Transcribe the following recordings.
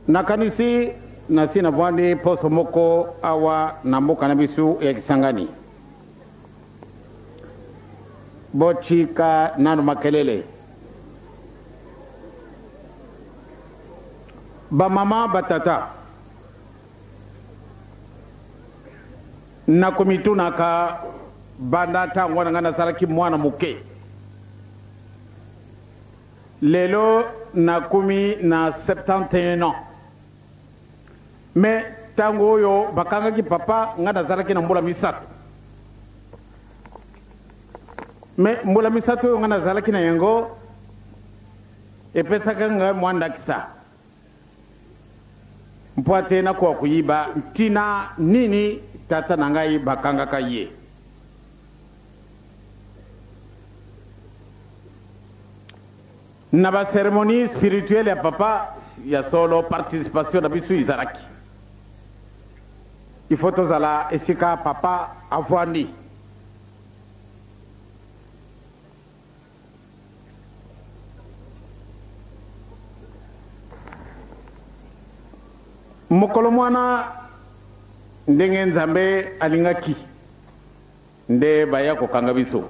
nakanisi nasi na bwandi poso moko awa na mboka na bisu ya Kisangani bochika nanu makelele ba mama batata na komituna ka banda tangwa ngana salaki mwana muke lelo na kumi na 71 ans mais tango yo bakanga ki papa ngana salaki na mbula misato mais mbula misato yo ngana salaki na yango epesa kanga mwanda kisa mpwate na kwa kuyiba tina nini tata nangai bakanga kaye na ba cérémonie spirituelle ya papa ya solo participation na bisu izaraki ifoto zala esika papa avwandi mokolo mwana ndenge nzambe alingaki nde baya kokanga biso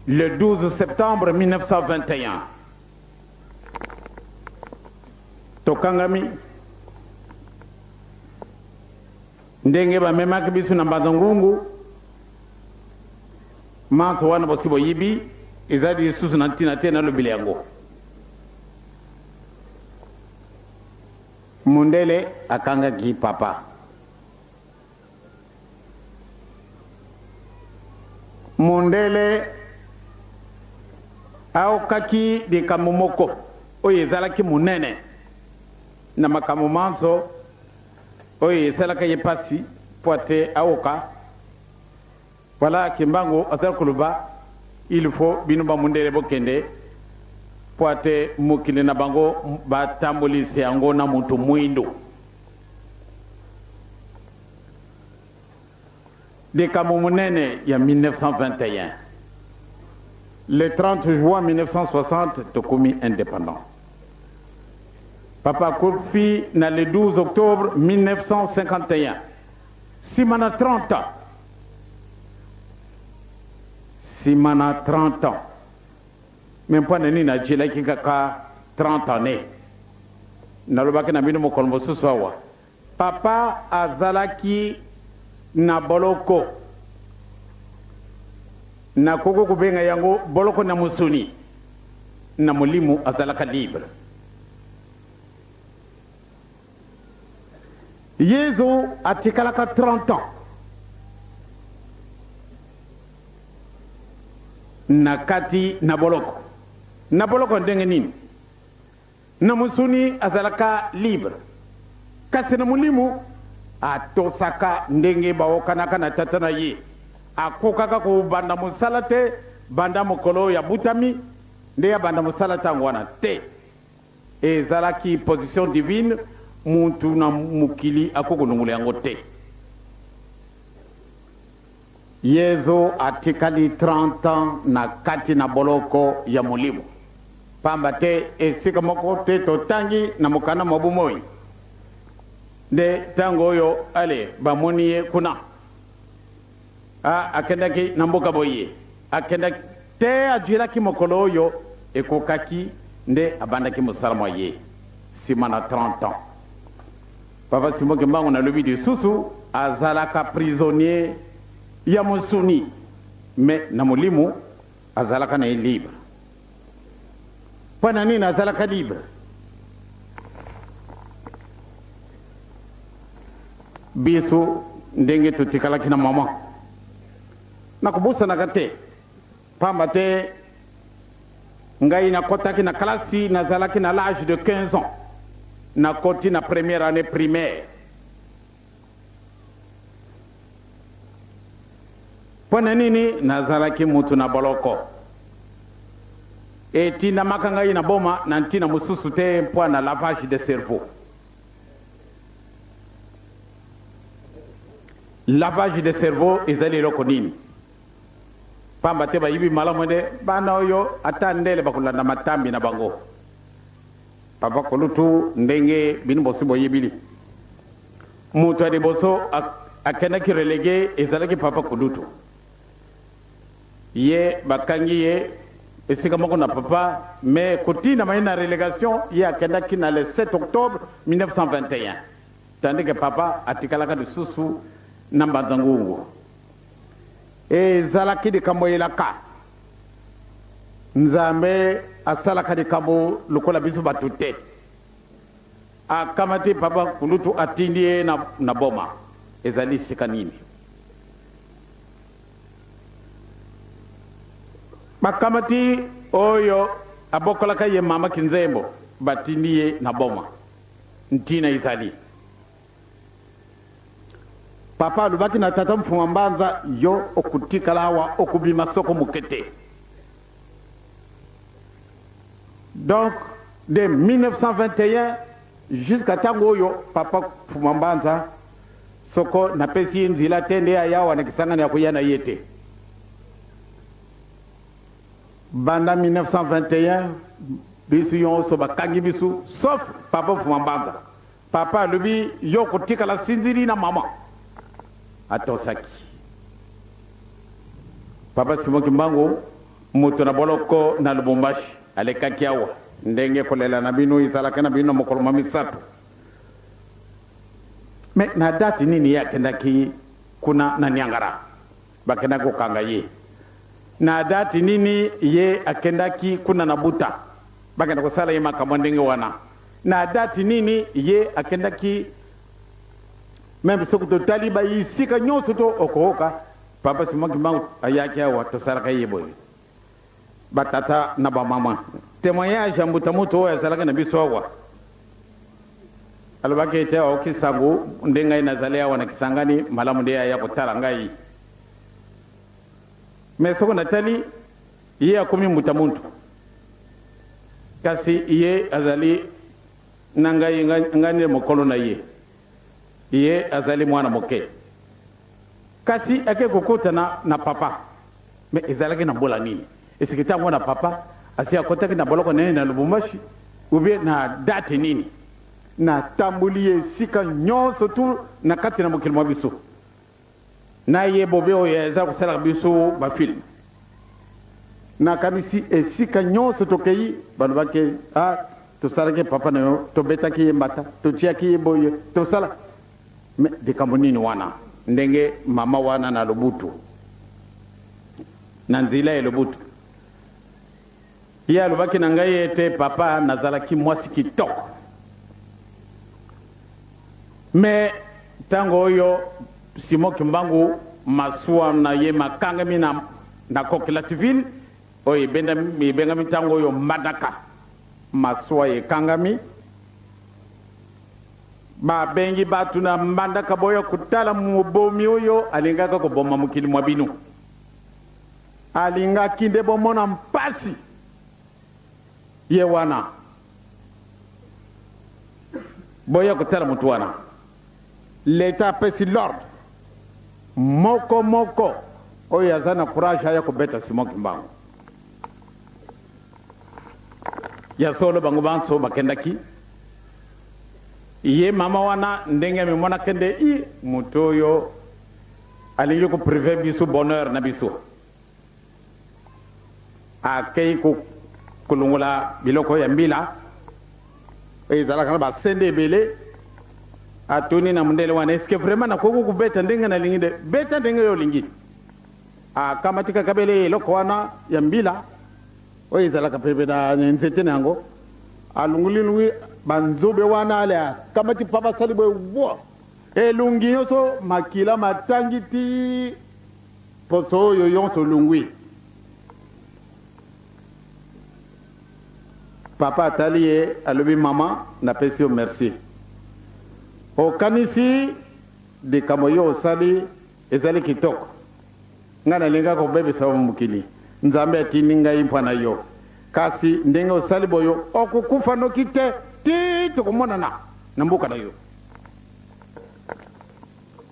le 12 septembre 1921 tokangami ndenge bamemaki biso na Mbanza-Ngungu manso wana bosi boyibi ezali lisusu na ntina te nalobeli yango mundele akangaki papa mundele aokaki likambo moko oyo ezalaki munene na makambo manso oyo esalaka ye pasi po ate aoka wala kimbango azali koloba il faut bino bamundele bokende po ate mokili na bango batambolisa yango na mutu mwindo likambo munene ya 1921 le 30 juin 1960 tokomi indépendant papa kofi na le 12 octobre 1951 simana 30 ans simana 30 ans même pas nani na jelaki kaka 30 années nalobaki na bino mokolo mosusu awa papa azalaki na boloko na koko kubenga yango boloko na musuni na mulimu azalaka libre Yesu atikalaka 30 ans na kati na boloko ndenge nini na musuni azalaka libre kasi na mulimu atosaka ndenge baokanaka na tata na ye akokaka kobanda mosala te banda mokolo ya butami nde ya banda mosala ntango wana te ezalaki position divine muntu na mukili akokonongola yango te Yesu atikali 30 ans na kati na boloko ya mulimu pamba te esika moko te totangi na mokanda mobu moi nde tango oyo ale bamoni ye kuna akendaki na mboka boye akendaki te ajwilaki mokolo oyo ekokaki nde abandaki mosala mwa ye nsima na 30 ans papa simoki mbango nalobi lisusu azalaka prisonnier ya mosuni me na mulimu azalaka na ye libre mpo na nini azalaka libre biso ndenge totikalaki na mama nakobusanaka te pamba te ngai nakotaki na klasi nazalaki na l'âge de 15 ans nakoti na première année primaire mpo na nini nazalaki mutu na boloko etindamaka ngai na boma na ntina mosusu te mpo na lavage de cerveau lavage de cerveau ezali eloko nini pamba te bayibi malamu nde bana oyo ata ndele bakolanda matambi na bango papa kulutu ndenge bino bosi boyebili mutu adi boso akendaki relege ezalaki papa kulutu ye bakangi ye esika moko na papa mais kotina mai na relégation ye akendaki na le 7 octobre 1921 tandis que papa atikalaka lisusu na mbanzangungu ezalaki likambo elaka nzambe asalaka likambo lokola biso bato te akamati papa kulutu atindi ye na boma ezali sika nini bakamati oyo abokolaka ye mama kinzembo batindi ye na boma ntina ezali papa alobaki na tata mfuma mbanza yo okutikala awa okubima soko mokete donc de 1921 jusqu'à ntango oyo papa mfuma mbanza soko napesi ye nzela te nde ayawa na kisangani ya koya na ye te banda 1921 biso nyonso bakangi biso sauf papa mfuma mbanza papa alobi yo kotikala sinzili na mama atosaki papa Simon Kimbangu mutu na boloko na Lubumbashi alekaki awa ndenge kolela na bino izalaka na bino mokolo ma misato me na dati nini ye akendaki kuna na Niangara bakendaki kokanga ye na dati nini ye akendaki kuna na Buta bakenda kosala ye makambo ndenge wana na dati nini ye akendaki même soki totali bayisika nyonso to okooka papa Simon Kimbangu ayaki awa tosalaka ye boye batata na bamama témoignage ya mbuta mutu oyo azalaka na biso awa alobaki ete aokisango nde ngai nazali awa na kisangani malamu nde aya kotala ngai mais soko natali ye akomi mbuta muntu kasi ye azali na ngai ngani mokolo na ye azali mwana moke kasi ake kokutana na papa mais ezalaki na mbola nini esiki ntango na papa asi akotaki na boloko nene na Lubumbashi ubie na date nini na tambuli esika nyonso tu na kati na mokili mwa biso na ye bobe oyo eza kosalaka biso bafilme nakanisi esika nyonso tokei balobaki tosalaki papa na yo tobetaki ye mbata totiaki ye boye tosala me likambo nini wana ndenge mama wana na Lubutu na nzela ya Lubutu ye alobaki na ngai ete papa nazalaki mwasi kitoko me ntango oyo Simon Kimbangu masuwa na ye makangami na Coquilletville oyo ebengami ntango oyo Mbandaka masuwa ekangami babengi batu na Mbandaka boyo kutala mubomi oyo alingaka koboma mokili mwa bino alingaki nde bomona mpasi ye wana boya kutala mutu wana leta apesi l'ordre moko oyo aza na courage aya kobeta Simon Kimbangu ya solo bango banso bakendaki ye mama wana ndenge mimona kende mutu oyo alingi ko prive biso bonheur na biso akei kulungula biloko ya mbila ezalaka na basende ebele atuni na mundele wana eske vraiment nakoki kubeta ndenge nalingi de beta ndenge yo olingi akamatika kabele eloko wana ya mbila oyo ezalaka pepe na nzete na yango alungulilungi banzobe wana ale akamati papa sali boye wo elungi nyonso makila matangi ti poso oyo yonso lungwi papa atali ye alobi mama napesi yo merci okanisi likambo yo osali ezali kitoko ngai nalingaka kobebisa yo mokili nzambe atindi ngai mpo na yo kasi ndenge osali boyo okukufa noki te ti tokomonana na mboka na yo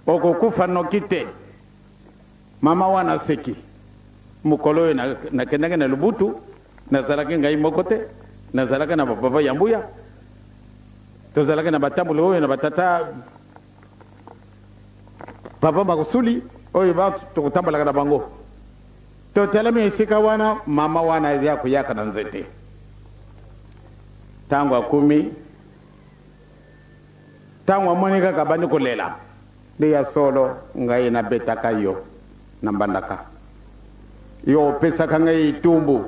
okukufa noki te mama wana seki mokolo oyo nakendaki na Lubutu nazalaki ngai moko te nazalaka na bapapa ya mbuya tozalaki na batambula oyo na batata papa makusuli oyo ba tokutambalaka na bango totelemi esika wana mama wana ya kuyaka na nzete tangu akumi tangu amoni kaka bandi kolela nde ya solo ngai nabetaka yo na mbandaka yo opesaka ngai itumbu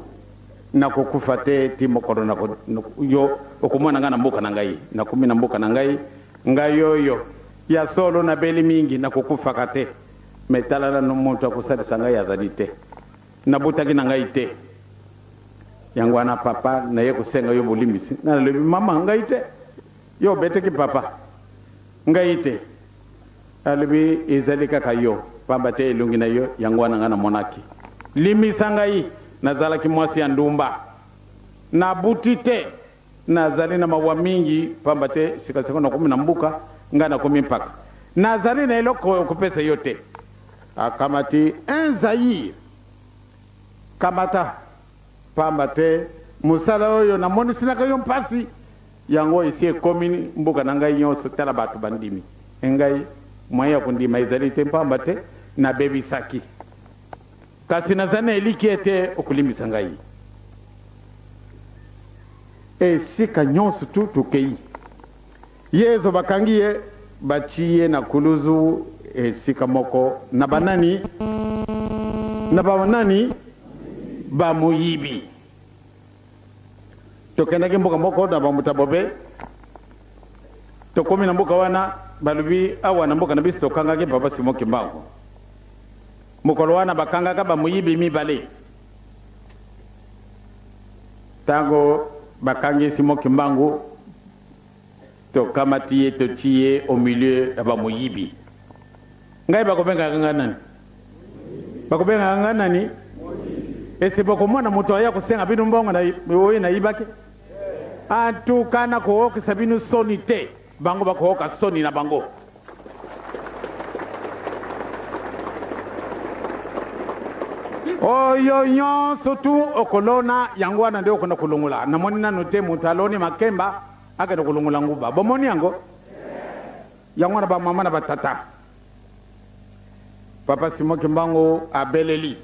na kukufa te ti mokolo yo okumwana nga na mboka na ngai nakumi na mboka na ngai ngai oyo ya solo na beli mingi na kukufa kate metalala no muntu akusalisa ngai azali te nabutaki na ngai te yango wana papa na ye kusenga yo bolimbisi na lebi mama ngai te yo beteki papa ngai te alebi ezali kaka yo pamba te elungi na yo yango wana nga na monaki limisa ngai nazalaki mwasi ya ndumba nabuti te nazali na mawa mingi pamba te sikasiko na kumi na mbuka nga na kumi mpaka nazali na eloko kupesa yo te akamati un Zaïre kamata pamba te musala oyo namonisinaka yo mpasi yango esi ekomi mbuka na ngai nyonso tala bato bandimi engai mwaya kundima ezali te pamba te nabebisaki kasi nazali na eliki ete okulimbisa ngai esika nyonso tu tokei yezo bakangi ye baci ye na kuluzu esika moko na banani bamuyibi tokendaki mboka moko na bamutabobe tokomi na mboka wana balubi awa na mboka na biso tokangaki papa Simon Kimbangu mokolo wana bakangaka bamuyibi mibale tango bakangi Simon Kimbangu tokamati ye toci ye au milieu ya bamuyibi ngai bakobengaka nga nani bakobengaka nga nani ese bakomona moto aya kusenga bino mbongo na oyo nayibaki atukana kookisa bino soni te bango bakooka soni na bango oyo nyonso tu okolona yango wana nde okona kulungula namoni nano te moto aloni makemba akende kulungula nguba bomoni yango yango wana bamama na batata papa Simon Kimbangu abeleli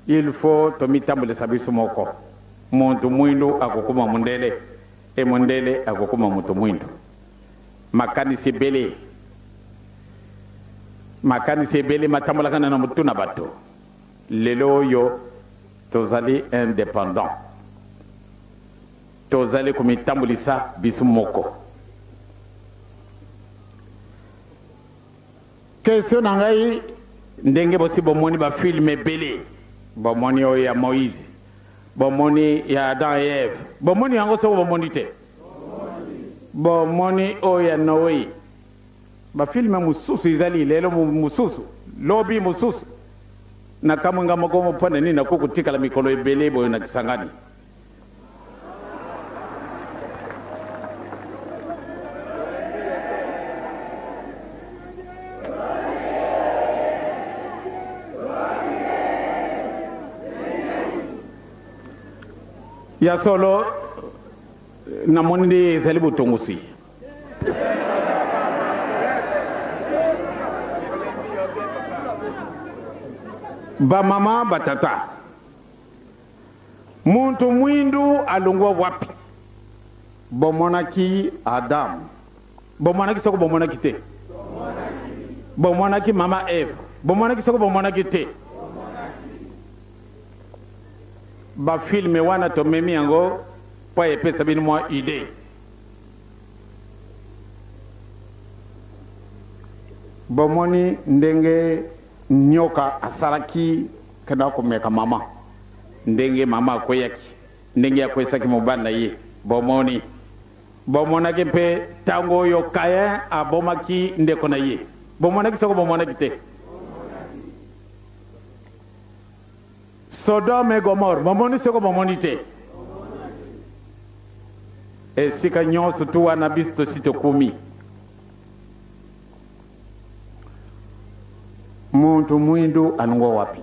il faut tomitambulisa biso moko muntu mwindu akokuma mundele e mundele akokuma muntu mwindu makanisi ebele matambulakana na mutu na bato lelo oyo tozali indépendant tozali komitambulisa biso moko question na ngai ndenge bosi bomoni bafilme ebele bomoni oyo ya Moïse bomoni ya Adam et Ève bomoni yango soko bomoni te bomoni oyo ya Noé bafilme mosusu ezali lelo mosusu lobi mosusu na kamwenga moko mopona nini nakokutikala mikolo ebele boyo na Kisangani ya solo namoni nde ezali botongosi bamama batata muntu mwindu alongwa wapi bomonaki Adam bomonaki soko bomonaki te bomonaki mama Eve bomonaki soko bomonaki te bafilme wana tomemi yango po epesa bino mwa ide bomoni ndenge nyoka asalaki kana komeka mama ndenge mama akweyaki ndenge akwesaki mobanda ye bomoni bomonaki mpe tango oyo Kain abomaki ndeko na ye bomonaki soko bomonaki te Sodome et Gomorre bomoni soko bomoni te esika nyonso tu wana biso tosi tokumi muntu mwindu alongwa wapi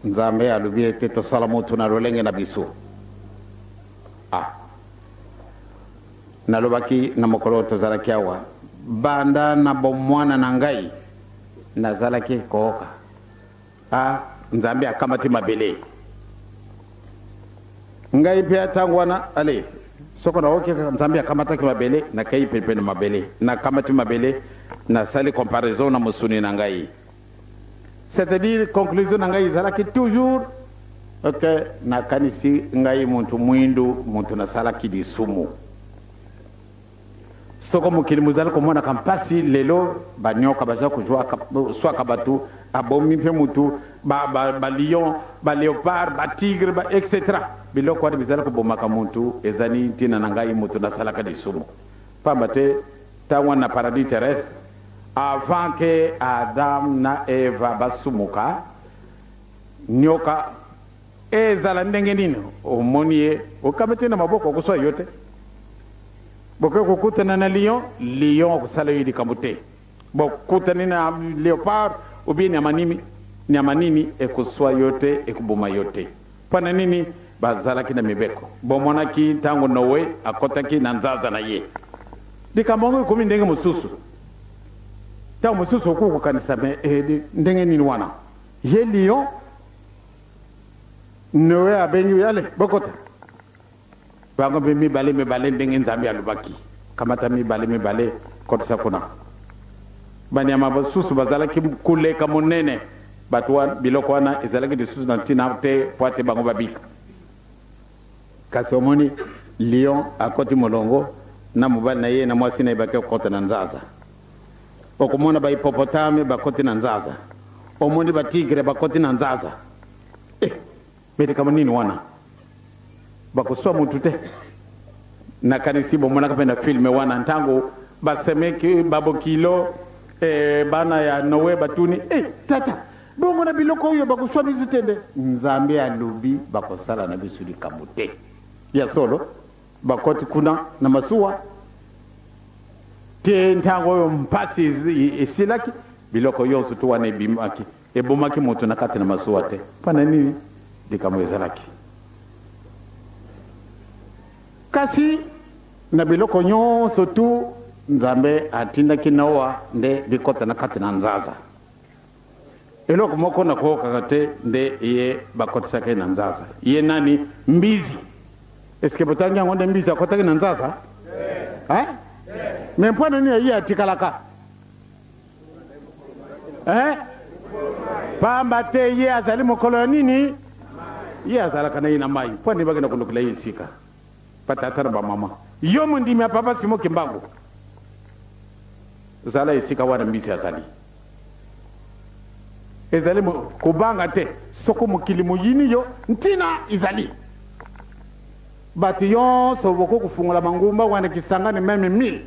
nzambe alobi ete tosala mutu na lolenge na biso nalobaki na mokolo tozalaki awa banda na bomwana na ngai nazalaki kooka nzambe akamati mabele ngai pia tangu wana ale soko na oke nzambe akamata ki mabele na kai pepe na mabele na kamati mabele na sali comparaison na musuni na ngai, c'est-à-dire conclusion na ngai zalaki toujours na kanisi ngai muntu mwindu muntu na salaki disumu soko mukili muzali komona kampasi lelo banyoka baza kujua swaka batu abomi pe mutu ba lion ba léopard ba tigre ba etc. biloko wadi bizali kubomaka muntu ezani tina na ngai mutu na salaka disumu pambate tawa na paradis terrestre avant que Adam na Eva basumuka nyoka ezala ndenge nini omonie okamete na maboko kuswa yote boke kokutana na lion kusala yidi kamute bokutana na léopard ubi nyama nini ekuswa yote ekubuma yote pana nini bazalaki na mibeko bomonaki tango Noe akotaki na nzaza na ye dikamongo kumi ndenge mususu ta mususu okuko kanisa me ndenge nini wana ye lion Noe abenyu yale bokota bango be mibale ndenge nzambe alubaki kamata mibale kotsa kuna banyama basusu bazalaki kuleka monene batwa biloko wana ezalaki disusu na ntina te poate bango babika kasi omoni lion akoti molongo na mobali na ye na mwasi na ye bake kota na nzaza okomona ba hipopotame bakoti na nzaza omoni ba tigre bakoti na nzaza bete kama nini wana bakuswa mutu te na kanisi bomona kapenda filme wana ntango basemeki babokilo bana ya Noe batuni tata bongo na biloko oyo bakuswa bisu tende nzambe alubi bakosala na bisu likamute ya solo bakoti kuna na masuwa te ntango oyo mpasi esilaki biloko yonso tu wana ebomaki mutu na kati na masuwa te pana nini likambo ezalaki kasi na biloko nyonso tu nzambe atindaki Noa nde bikota na kati na nzaza eloko moko na kookaka te nde ye bakotisaki na nzaza ye nani mbizi eske botangi yango nde mbizi akotaki na nzaza me mpwana nini ye atikalaka pamba te ye azali mokolo ya nini ye azalaka na ye na mai mpwani bagenda kulukula ye esika patatana bamama yo mondimi ya papa simo kimbangu zala esika wana mbisi azali ezali kubanga te soko mokili muyini yo ntina izali bati yonso boko kufungola mangumba wana kisangani meme 1000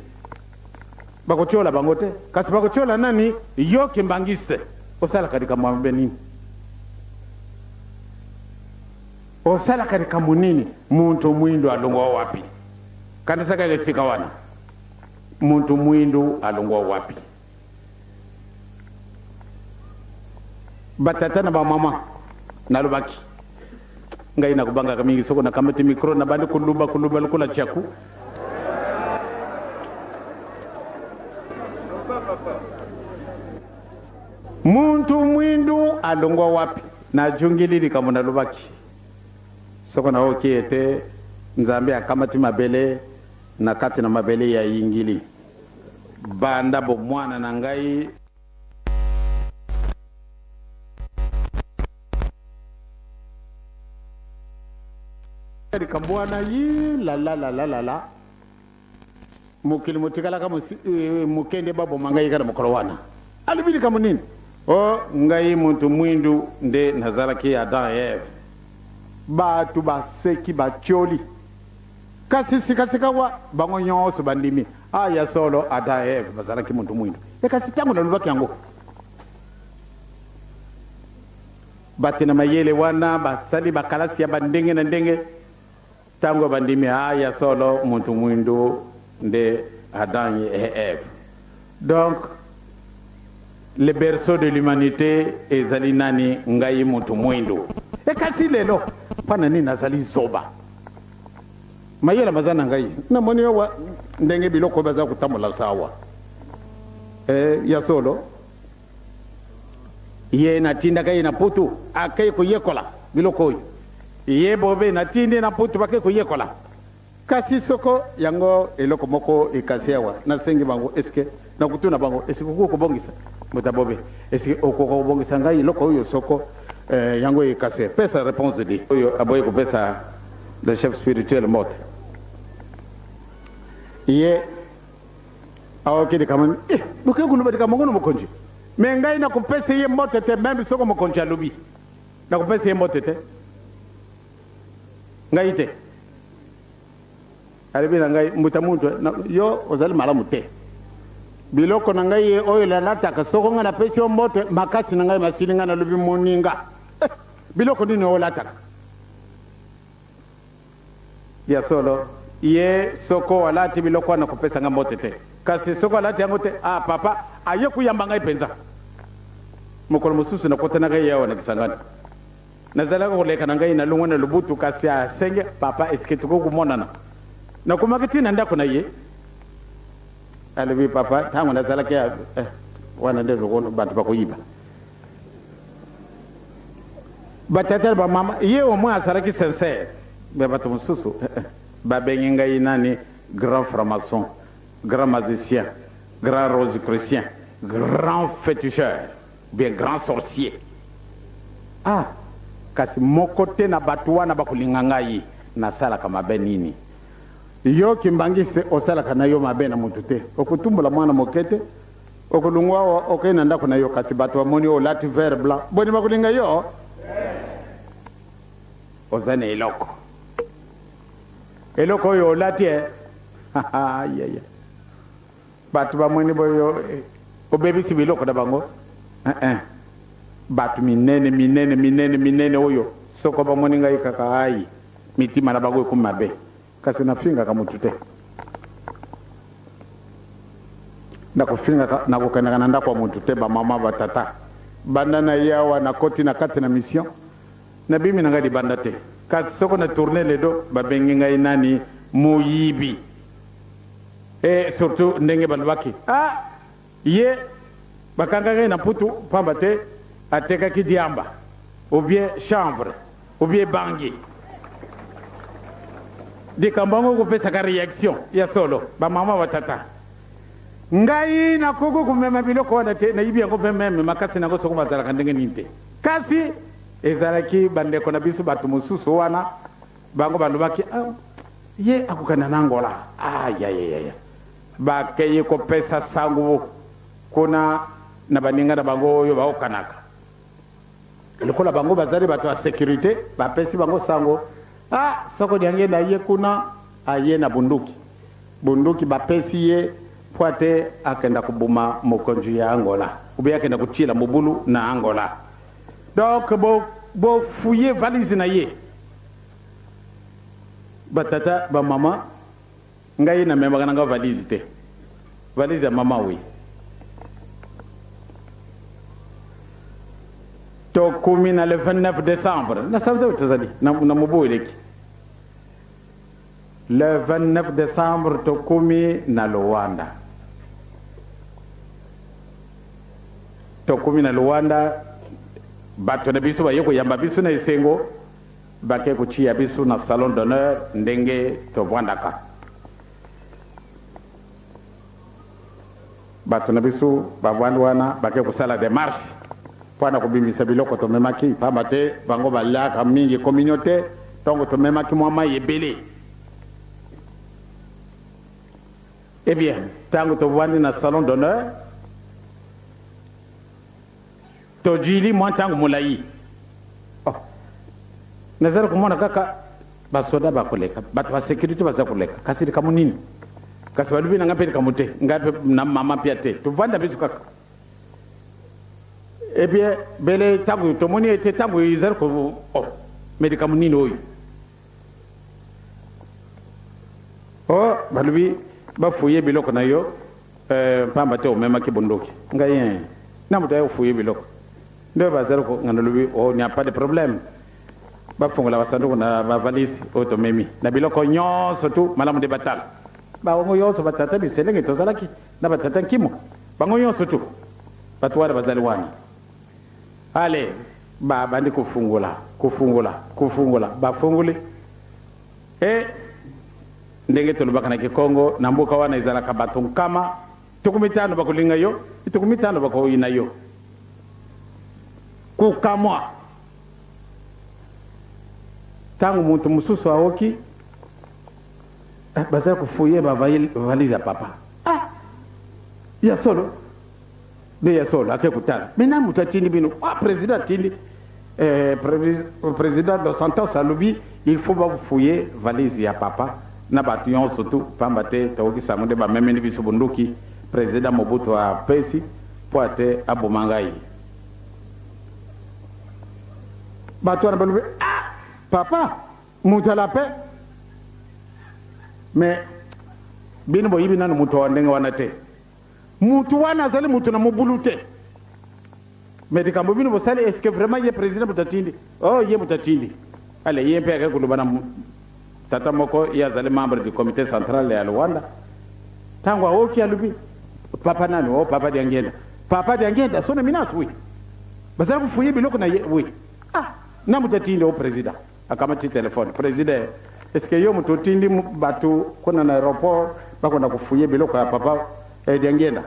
bakotiola bango te kasi bakotiola nani yo kimbangiste osala katika mwambe nini osala katika munini muntu mwindu alongwa wapi kanisa kage sika wana muntu mwindu alongwa wapi batata na bamama nalubaki ngai nakubanga kamingi soko na kamati mikro na bandi kuluba lukula chaku muntu mwindu alongwa wapi na jungilili kama nalubaki soko na okiete nzambe akamati mabele na kati na mabele ya ingili banda bo mwana na ngai kambwana yi la mukili mutikala kama mukende babo mangai kana mukorowana alibili kama nini ngai muntu mwindu nde nazalaki Adam Eve batu baseki bacholi kasi sikasikawa bango nyonso bandimi ya solo Adam Eve bazalaki muntu mwindu kasi tangu nalubaki yango batina mayele wana basali bakalasi ya bandenge na ndenge tango bandimi ya solo muntu mwindu nde Adam et Eve. Donc le berceau de l'humanité ezali nani ngai muntu mwindu kasi lelo pana nini nazali zoba mayela mazana ngai na moni wa ndenge biloko baza kutamula sawa ya solo ye na tinda kai na putu akai ko yekola biloko ye bobe na tinde na putu bakai ko yekola kasi soko yango eloko moko ikasewa na sengi bango eske na kutuna bango eske ko bongisa mutabobe eske ko bongisa ngai eloko oyo soko yango ikase pesa réponse di oyo aboye ko pesa le chef spirituel mot ye awoke de kaman buke gulu ba de kamongo no mokonji me ngai na ko pesa ye motete même soko mokonji alubi na ko pesa ye motete ngai te aribi na ngai mutamuntu yo ozali malamu te biloko na ngai oyo la lataka soko nga na pesa yo mote makasi na ngai masini nga na lubi moninga biloko nini o lataka ya solo ye soko alati biloko na kupesa nga mote te kasi soko alati yango te papa aye kuyamba ngai penza mokolo mosusu na kota na ngai yawa na kisangani nazalaka koleka na ngai na lungwa na lubutu kasi asenge papa eske tuko kumonana na kumakiti na ndako na ye alibi papa tangu nazalaka ya wana nde lokono bantu bakoyiba batata ba mama ye o mwa asaraki sincère be bato mosusu babengi ngai nani grand franc-maçon grand magicien grand rosicrucien grand féticheur bien grand sorcier kasi moko te na bato wana bakolinga ngai nasalaka mabe nini yo kimbangise osalaka na yo mabe na mutu te okutumbula mwana mokete okulungwa okena ndako na yo kasi bato bamoni olati vert blanc boni bakolinga yo ozane eloko oyo olati yaya bato bamoni boyo obebisi biloko na bango bato minene oyo soko bamoni ngai kaka ai mitima na bango ekumi mabe kasi nafingaka mutu te nakofingaka nakokendaka na ndako ya mutu te bamama batata banda na ye awa nakoti na kati na mission nabimi na ngai libanda te kasi soko na tourne ledo babengi ngai nani moyibi surtout ndenge balobaki ye bakanga ngai na putu pamba te atekaki diamba ou bien chambre ou bien bangi dikambango kopesaka réaction ya solo bamama batata ngai nakoko kumema biloko wana te nayibi yango mpe meme makasi nango soko bazalaka ndenge nini te kasi ezalaki bandeko na biso bato mosusu wana bango balobaki ye akokana na Angola yaya bakeye kopesa sango kuna na baninga na bango oyo baokanaka lokola bango bazali bato ya sécurité bapesi bango sango soko diange na ye kuna aye na bunduki bapesi ye poate akenda kubuma mokonzi ya Angola ube akenda kuchila mubulu na Angola donc bo fouiller valise na ye batata ba mama ngai na memba kana valise te valise ya mama oui to kumi na le 29 décembre na samza utazali na mubo eleki le 29 décembre to kumi na Luanda bato na biso baye koyamba biso na esengo bake kochia biso na salon d'honneur ndenge tovandaka bato na biso bavandi wana bake kosala démarche mpona kobimisa biloko tomemaki pamba te bango baliaka mingi communauté ntongo tomemaki mwa mai ebele bien ntango tovandi na salon d'honneur tojili mwa ntango molai nazali komona kaka basoda bakoleka bato ba sécurité baza koleka kasi likamu nini kasi balubi na nga mpe likamu te nga mpe na mama mpia te tovanda biso kaka bien bele ntango tomoni ete ntango ezali ko me likamu nini oyo balubi bafuye biloko na yo pamba te omemaki bunduki ngai na moto aye ofuye biloko nde bazali ko ngana lobi il n'y a pas de problème bafungola basanduku na bavalisi otomemi na biloko nyonso tu malamu de batala bango nyonso batata biselenge tozalaki na batata nkimo bango nyonso tu batu wana bazali wana ale bandi kufungula bafunguli ndenge tolobaka na Kikongo na mboka wana ezalaka bato nkama 15 bakolinga yo 15 bakoyina yo kukamwa tangu muntu mususu aoki bazali kufuye bavaliza papa ya solo be ya solo ake kutala mena mutu atindi bino président atindi président de sentence alobi il faut bafouiller valise ya papa na batu nyonso tu pamba te tokokisa nde bamemeni biso bunduki président Mobutu apesi po ate aboma ngai batu wana balobi papa mutu alape mais bino boyibi nanu mutu wa ndenge wana te mutu wana azali mutu na mobulu te mais likambo bino bosali est ce que vraiment ye président mutatindi ye mutatindi ale ye mpe ake kuluba na tata moko ye azali membre du comité central ya Luanda tango aoki alubi papa nani papa diangenda sona minas wi bazali kufuye biloko na ye wi na mutatindi président akamati telefone président est ce que yo mutotindi batu kuna na aéroport bakona kufuye biloko ya papa diangenda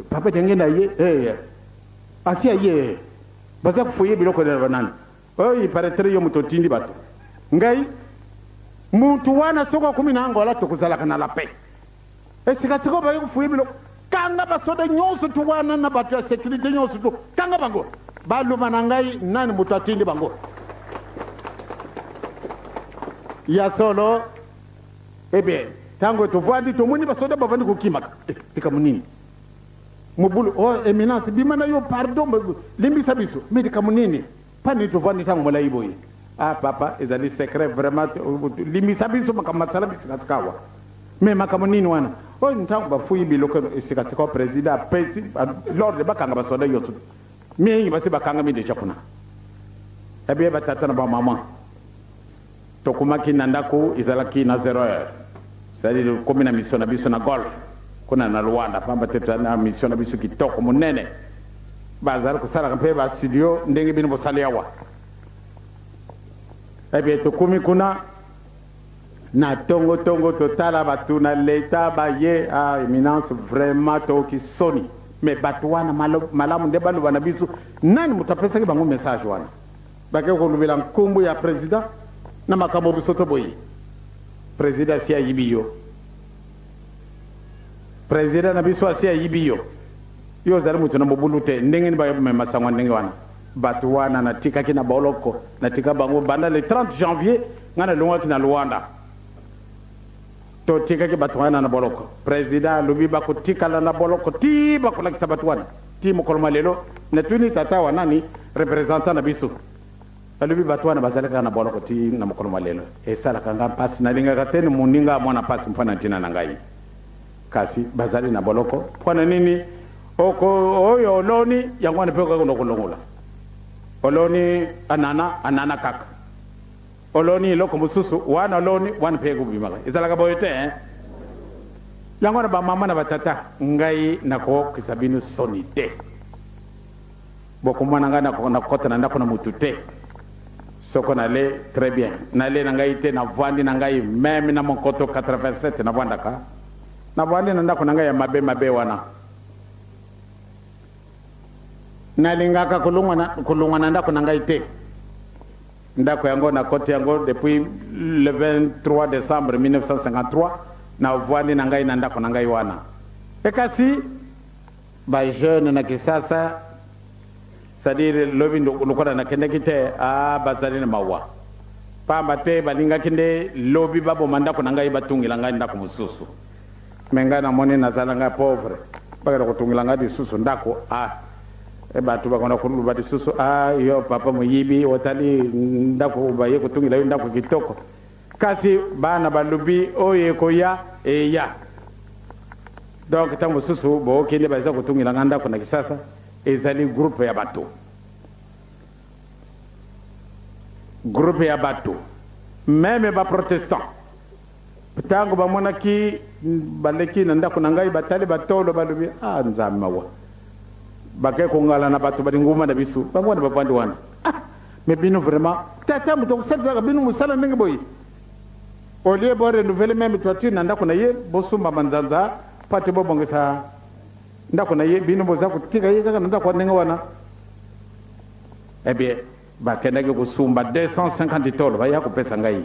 papa diangenda ye asia ye baza kufuye biloko na banani il paraîtrait yo mutotindi batu ngai muntu wana soko 10 na Angola tokuzalaka na la paix esikatsiko baye kufuye biloko kanga basoda nyonso tu wana na batu ya sécurité nyonso tu kanga bango baluma na ngai nani mutu atindi bango ya solo tango tovandi tomoni basoda bavandi kukimaka tikamunini mubulu eminence bimana yo pardon limbisa biso mais tikamunini pani tovandi tango molai boye papa ezali secret vraiment limbisa biso makamasala bisikatikawa mais makamunini wana ntango bafuyi biloko sikatikawa président pesi lord bakanga basoda yotu mingi basi bakanga mi deja kuna batata na bamama tokumaki na ndako izalaki na 0 heure c'est-à-dire komi na mission na biso na golf kuna na Luanda pamba teta na mission na biso kitoko munene bazali kusala mpe ba studio ndenge bino bosali awa tokumi kuna na tongo totala batu na leta baye éminence vraiment toki soni mais batu wana malamu nde baluba na biso nani mutapesaki bango message wana bake kolubela nkombo ya président na makambo bisoto boyi président si ayibi yo président na biso si ayibi yo zali mutu na mobulu te ndenge ni bayo masangwa ndenge wana batu wana na tikaki na boloko na tika bango banda le 30 janvier ngana longaki na Luanda to tikaki batu wana na boloko président lubi bakutikala na boloko ti bakulakisa batu wana ti mokoloma lelo na tuni tata wana ni représentant na biso alubi batu wana bazalaka na boloko ti na mokoloma lelo esalaka nga pasi nalingaka te ni muninga mwana pasi mpona ntina na ngai kasi bazali na boloko mpona nini oyo oloni yango wana mpe okaka kulongola oloni anana kaka oloni eloko mosusu wana oloni wana mpe ekobimaka ezalaka boye te yango wana bamama na batata ngai nakokisa bino soni te bokomona ngai nakokota na ndako na mutu te soko nale très bien nale na ngai te navwandi na ngai meme na monkoto 87 navwandaka navwandi na ndako na ngai ya mabe wana nalingaka kulungwa na ndako na ngai te ndako yango na koti yango depuis le 23 décembre 1953 navwandi na ngai na ndako na ngai wana ekasi bajeune na kisasa c'est-à-dire lobi lokola na kendeki te bazali na mawa pamba te balingaki nde lobi baboma ndako na ngai batungila ngai ndako mosusu me ngai namoni nazala ngai pauvre bakenda kotungila ngai lisusu ndako bato bakona koluba lisusu yo papa moyibi otali ndako baye kotungila yo ndako kitoko kasi bana balobi oyo ekoya eya donc ntango mosusu bookende baza kotungila ngai ndako na kisasa ezali groupe ya bato groupe ya bato meme baprotestant ntango bamonaki baleki na ndako na ngai batali batolo balobi nzambe mawa bake kongala na bato bali nguma na biso bango na bavandi wana mais bino vraiment tata muto kusala bino musala ndenge boyi olie bo renouveler même toiture na ndako na ye bosumba manzanza pate bobongesa ndako na ye bino boza kutika ye kaka na ndako ndenge wana eh bien bakendaki kusumba 250 tolo baya kupesa ngai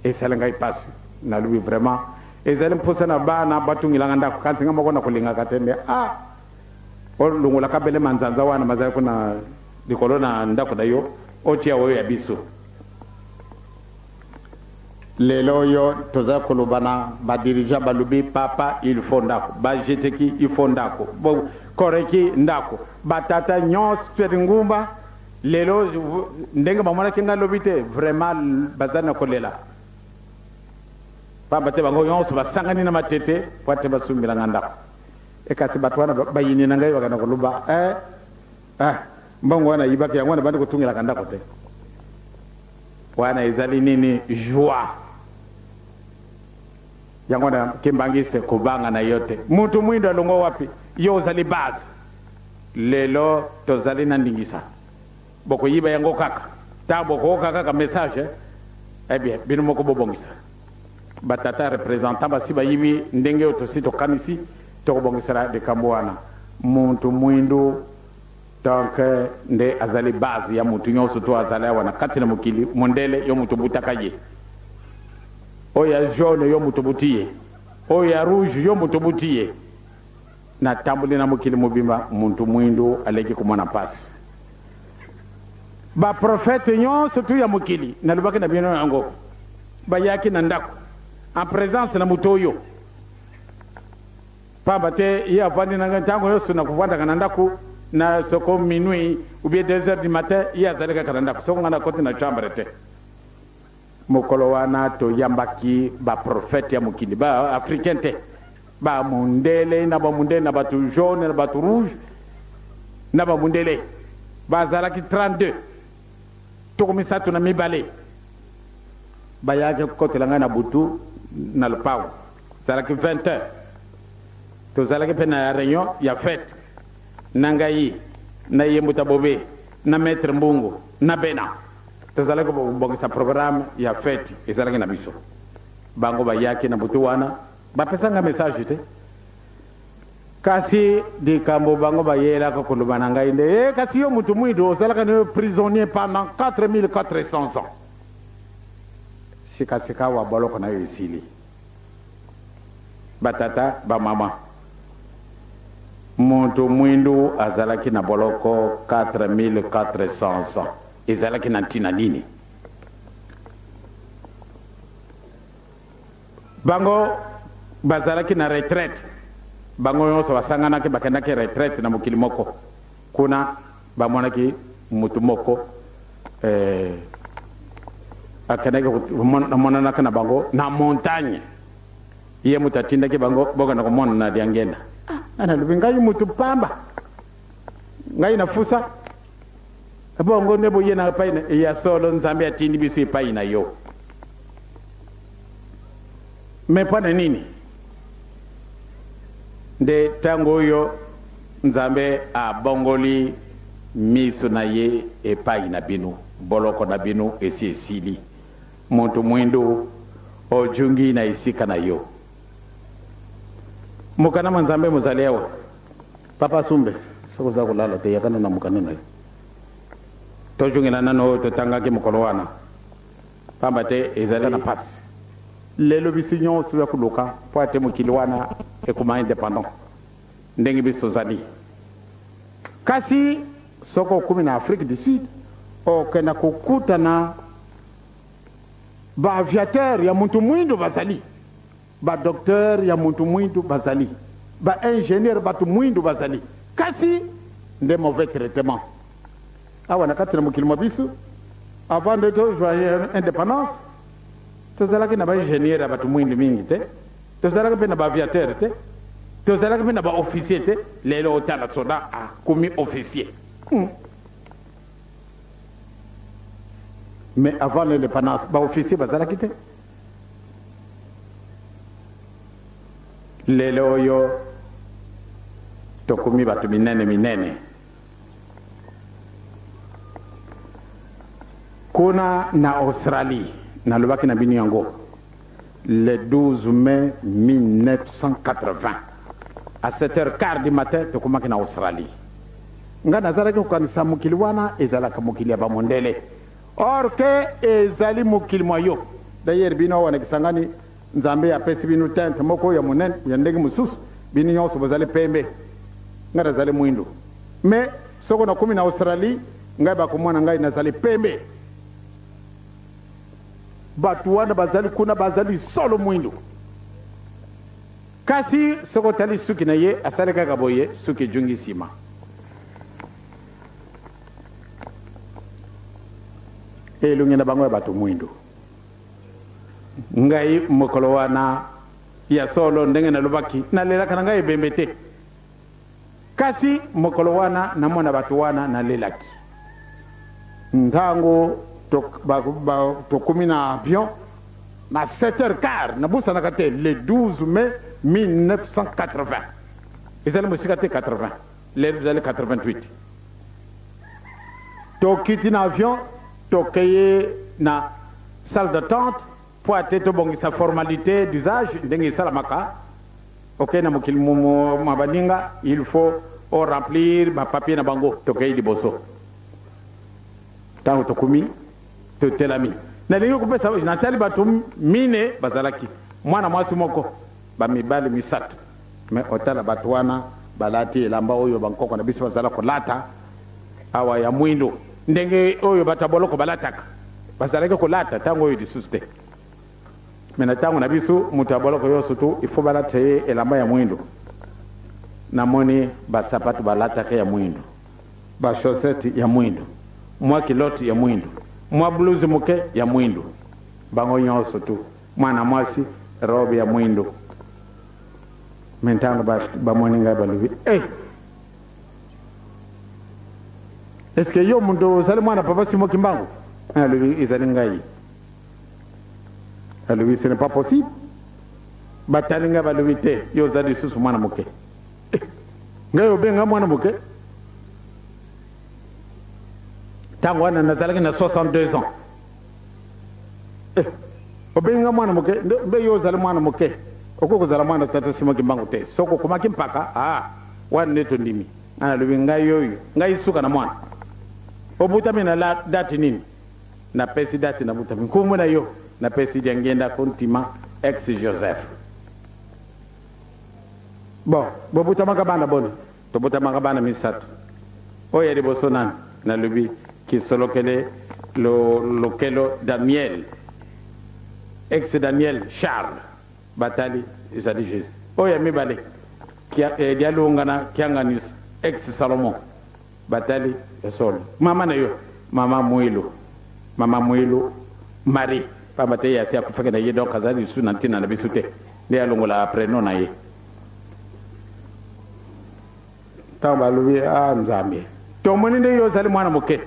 esala ngai pasi nalubi vraiment ezali mposa na bana batungilanga ndako kansi nga moko na kulinga katende olungola kabele manzanza wana mazali kuna likolo na ndako na yo otia oyo ya biso lelo oyo toza kolobana badirija balubi papa il faut ndako bajeteki il faut ndako koreki ndako batata nyonso tweri ngumba lelo ndenge bamonaki nga lobi te vraiment bazali na kolela pamba te bango nyonso basangani na matete po ate basumbelanga ndako kasi bato wana bayini na ngai bakana koluba mbongo wana yibaki yango wana bandi kotungela ndako te wana ezali nini joie yango na kimbangise kubanga na yote mutu mwindo alongo wapi yo ozali base lelo tozali na ndingisa boko yiba yango kaka ta boko kaka message bien bino moko bobongisa batata représentant basi bayibi ndenge otosi tokanisi tokobongisela likambo wana muntu mwindu donc nde azali base ya mutu nyonso to azali wana kati na mokili mondele yo mutu butaka ye oyo ya jaune yo mutu buti ye oyo ya rouge yo mutu buti ye na tambuli na mokili mobimba muntu mwindu aleki komona pasi baprofete nyonso tu ya mokili nalobaki na bino yango bayaki na ndako en présence na mutu oyo pamba te ye avandi na ngai ntango nyonso na kovandaka na ndako na soko minuit ou bien 2 heures du matin ye azali kaka na ndako soko nga na koti na chambre te mokolo wana toyambaki baprofete ya mokili baafricain te bamundele na bamundele na bato jaune na bato rouge na bamundele bazalaki 32 toko misato na mibale bayaki kokotela ngai na butu na lopango zalaki 20 heures tozalaki mpe na réunion ya fete na ngai na yembuta bobe na maître mbungu na bena tozalaki kobongisa programme ya fete ezalaki na biso bango bayaki na butu wana bapesanga message te kasi likambo bango bayelaka koloba na ngai nde kasi yo mutu mwindo ozalaka na prisonnier pendant 4400 ans sikasika wa boloko na yo esili batata bamama muntu mwindu azalaki na boloko 4400 ans ezalaki na ntina nini bango bazalaki na retraite bango nyonso basanganaki bakendaki retraite na mokili moko kuna bamonaki mutu moko akendaki monanaka na bango na montagne ye mutu atindaki bango bokenda komona na liangenda analobi ngai mutu pamba ngai nafusa bongo nde boye na epai ya solo nzambe atindi biso epai na yo me mpona nini nde ntango oyo nzambe abongoli miso na ye epai na bino boloko na bino esi esili muntu mwindu ojungi na esika na yo mukana manzambe muzali awa papa sumbe sokoza kulala te yakana na mukana na yo tojungila nano totangaki mokolo wana pamba te ezali na pasi lelo biso nyonso ya kuluka po ate mokili wana ekoma indépendant ndenge biso tozali kasi soko okumi na afrique du sud okenda kokutana baaviateur ya muntu mwindu bazali badocteur ya muntu mwindu bazali baingénieur batu mwindu bazali kasi nde mauvais traitement awa na kati na mokili mwa biso avant de tojoye indépendance tozalaki na baingénieur ya batu mwindu mingi te tozalaki mpe na baaviateur te tozalaki mpe na baofficier te lelo otala soda akomi officier mais avant l'indépendance baofficier bazalaki te lelo oyo tokumi bato minene kuna na Australie nalobaki na bino yango le 12 mai 1980 à 7h15 du matin tokomaki na Australie nga nazalaki kokanisa mokili wana ezalaka mokili ya bamondele or ke ezali mokili mwa yo d'ailleurs bino wana kisangani nzambe apesi bino tente moko ya monene ya ndenge mosusu bino nyonso bozali pembe nga nazali mwindu mais soko nakumi na Australie ngai bakomona ngai nazali pembe batu wana bazali kuna bazali solo mwindu kasi soko tali suki na ye asali kaka boye suki jungi sima elungi na bango ya batu mwindu ngai mokolo wana ya solo ndenge nalobaki nalelaka na ngai bembe te kasi mokolo wana namona batu wana nalelaki ntango tokumi na avion na 7h15 nabusanaka te le 12 mai 1980 ezali mosika te 80 lelo ezali 88 tokiti na avion tokeye na salle d'attente po ate tobongisa formalité d'usage ndenge esalamaka okei na mokili mabaninga il faut o remplir bapapier na bango tokei liboso ntango tokumi totelami nalingi kopesa natali bato mine bazalaki mwana mwasi moko bamibali misato me otala bato wana balati elamba oyo bankoko na biso bazala kolata awa ya mwindo ndenge oyo bato boloko balataka bazalaki kolata ntango oyo lisusu te me na ntango na biso moto ya boloko nyonso tu ifo balata ye elamba ya mwindo namoni basapato balataka ya mwindo bashosete ya mwindo mwa kiloti ya mwindo mwa bluze moke ya mwindo bango nyonso tu mwana mwasi robe ya mwindo me ntango bamoni ngai balobi est-ce que yo mundu ozali mwana papa simoki mbangu alobi ezali ngai alobi ce n'est pas possible batali ngai balobi te yo ozali lisusu mwana moke ngai obenga mwana moke ntango wana nazalaki na 62 ans obenga mwana moke mbe yo ozali mwana moke okokozala mwana tata simoki mbangu te soko okomaki mpaka wana nde tondimi analobi ngai oyo ngai suka na mwana obutami na dati nini napesi dati nabutami nkumu na yo napesi dia ngenda kontima ex Joseph bon bobutamaka bana boni tobutamaka bana misato oyo ya liboso nani nalobi kisolokele lokelo Daniel ex Daniel Charles batali ezali Jésus oyo ya mibale dialungana kianganisa ex Salomon batali esolo mama na yo mama mwilu Marie pamba te yasi akufaka na ye donc azali su na ntina na biso te nde alongola prénom na ye ntango balobi nzambe tomoni nde yo ozali mwana moke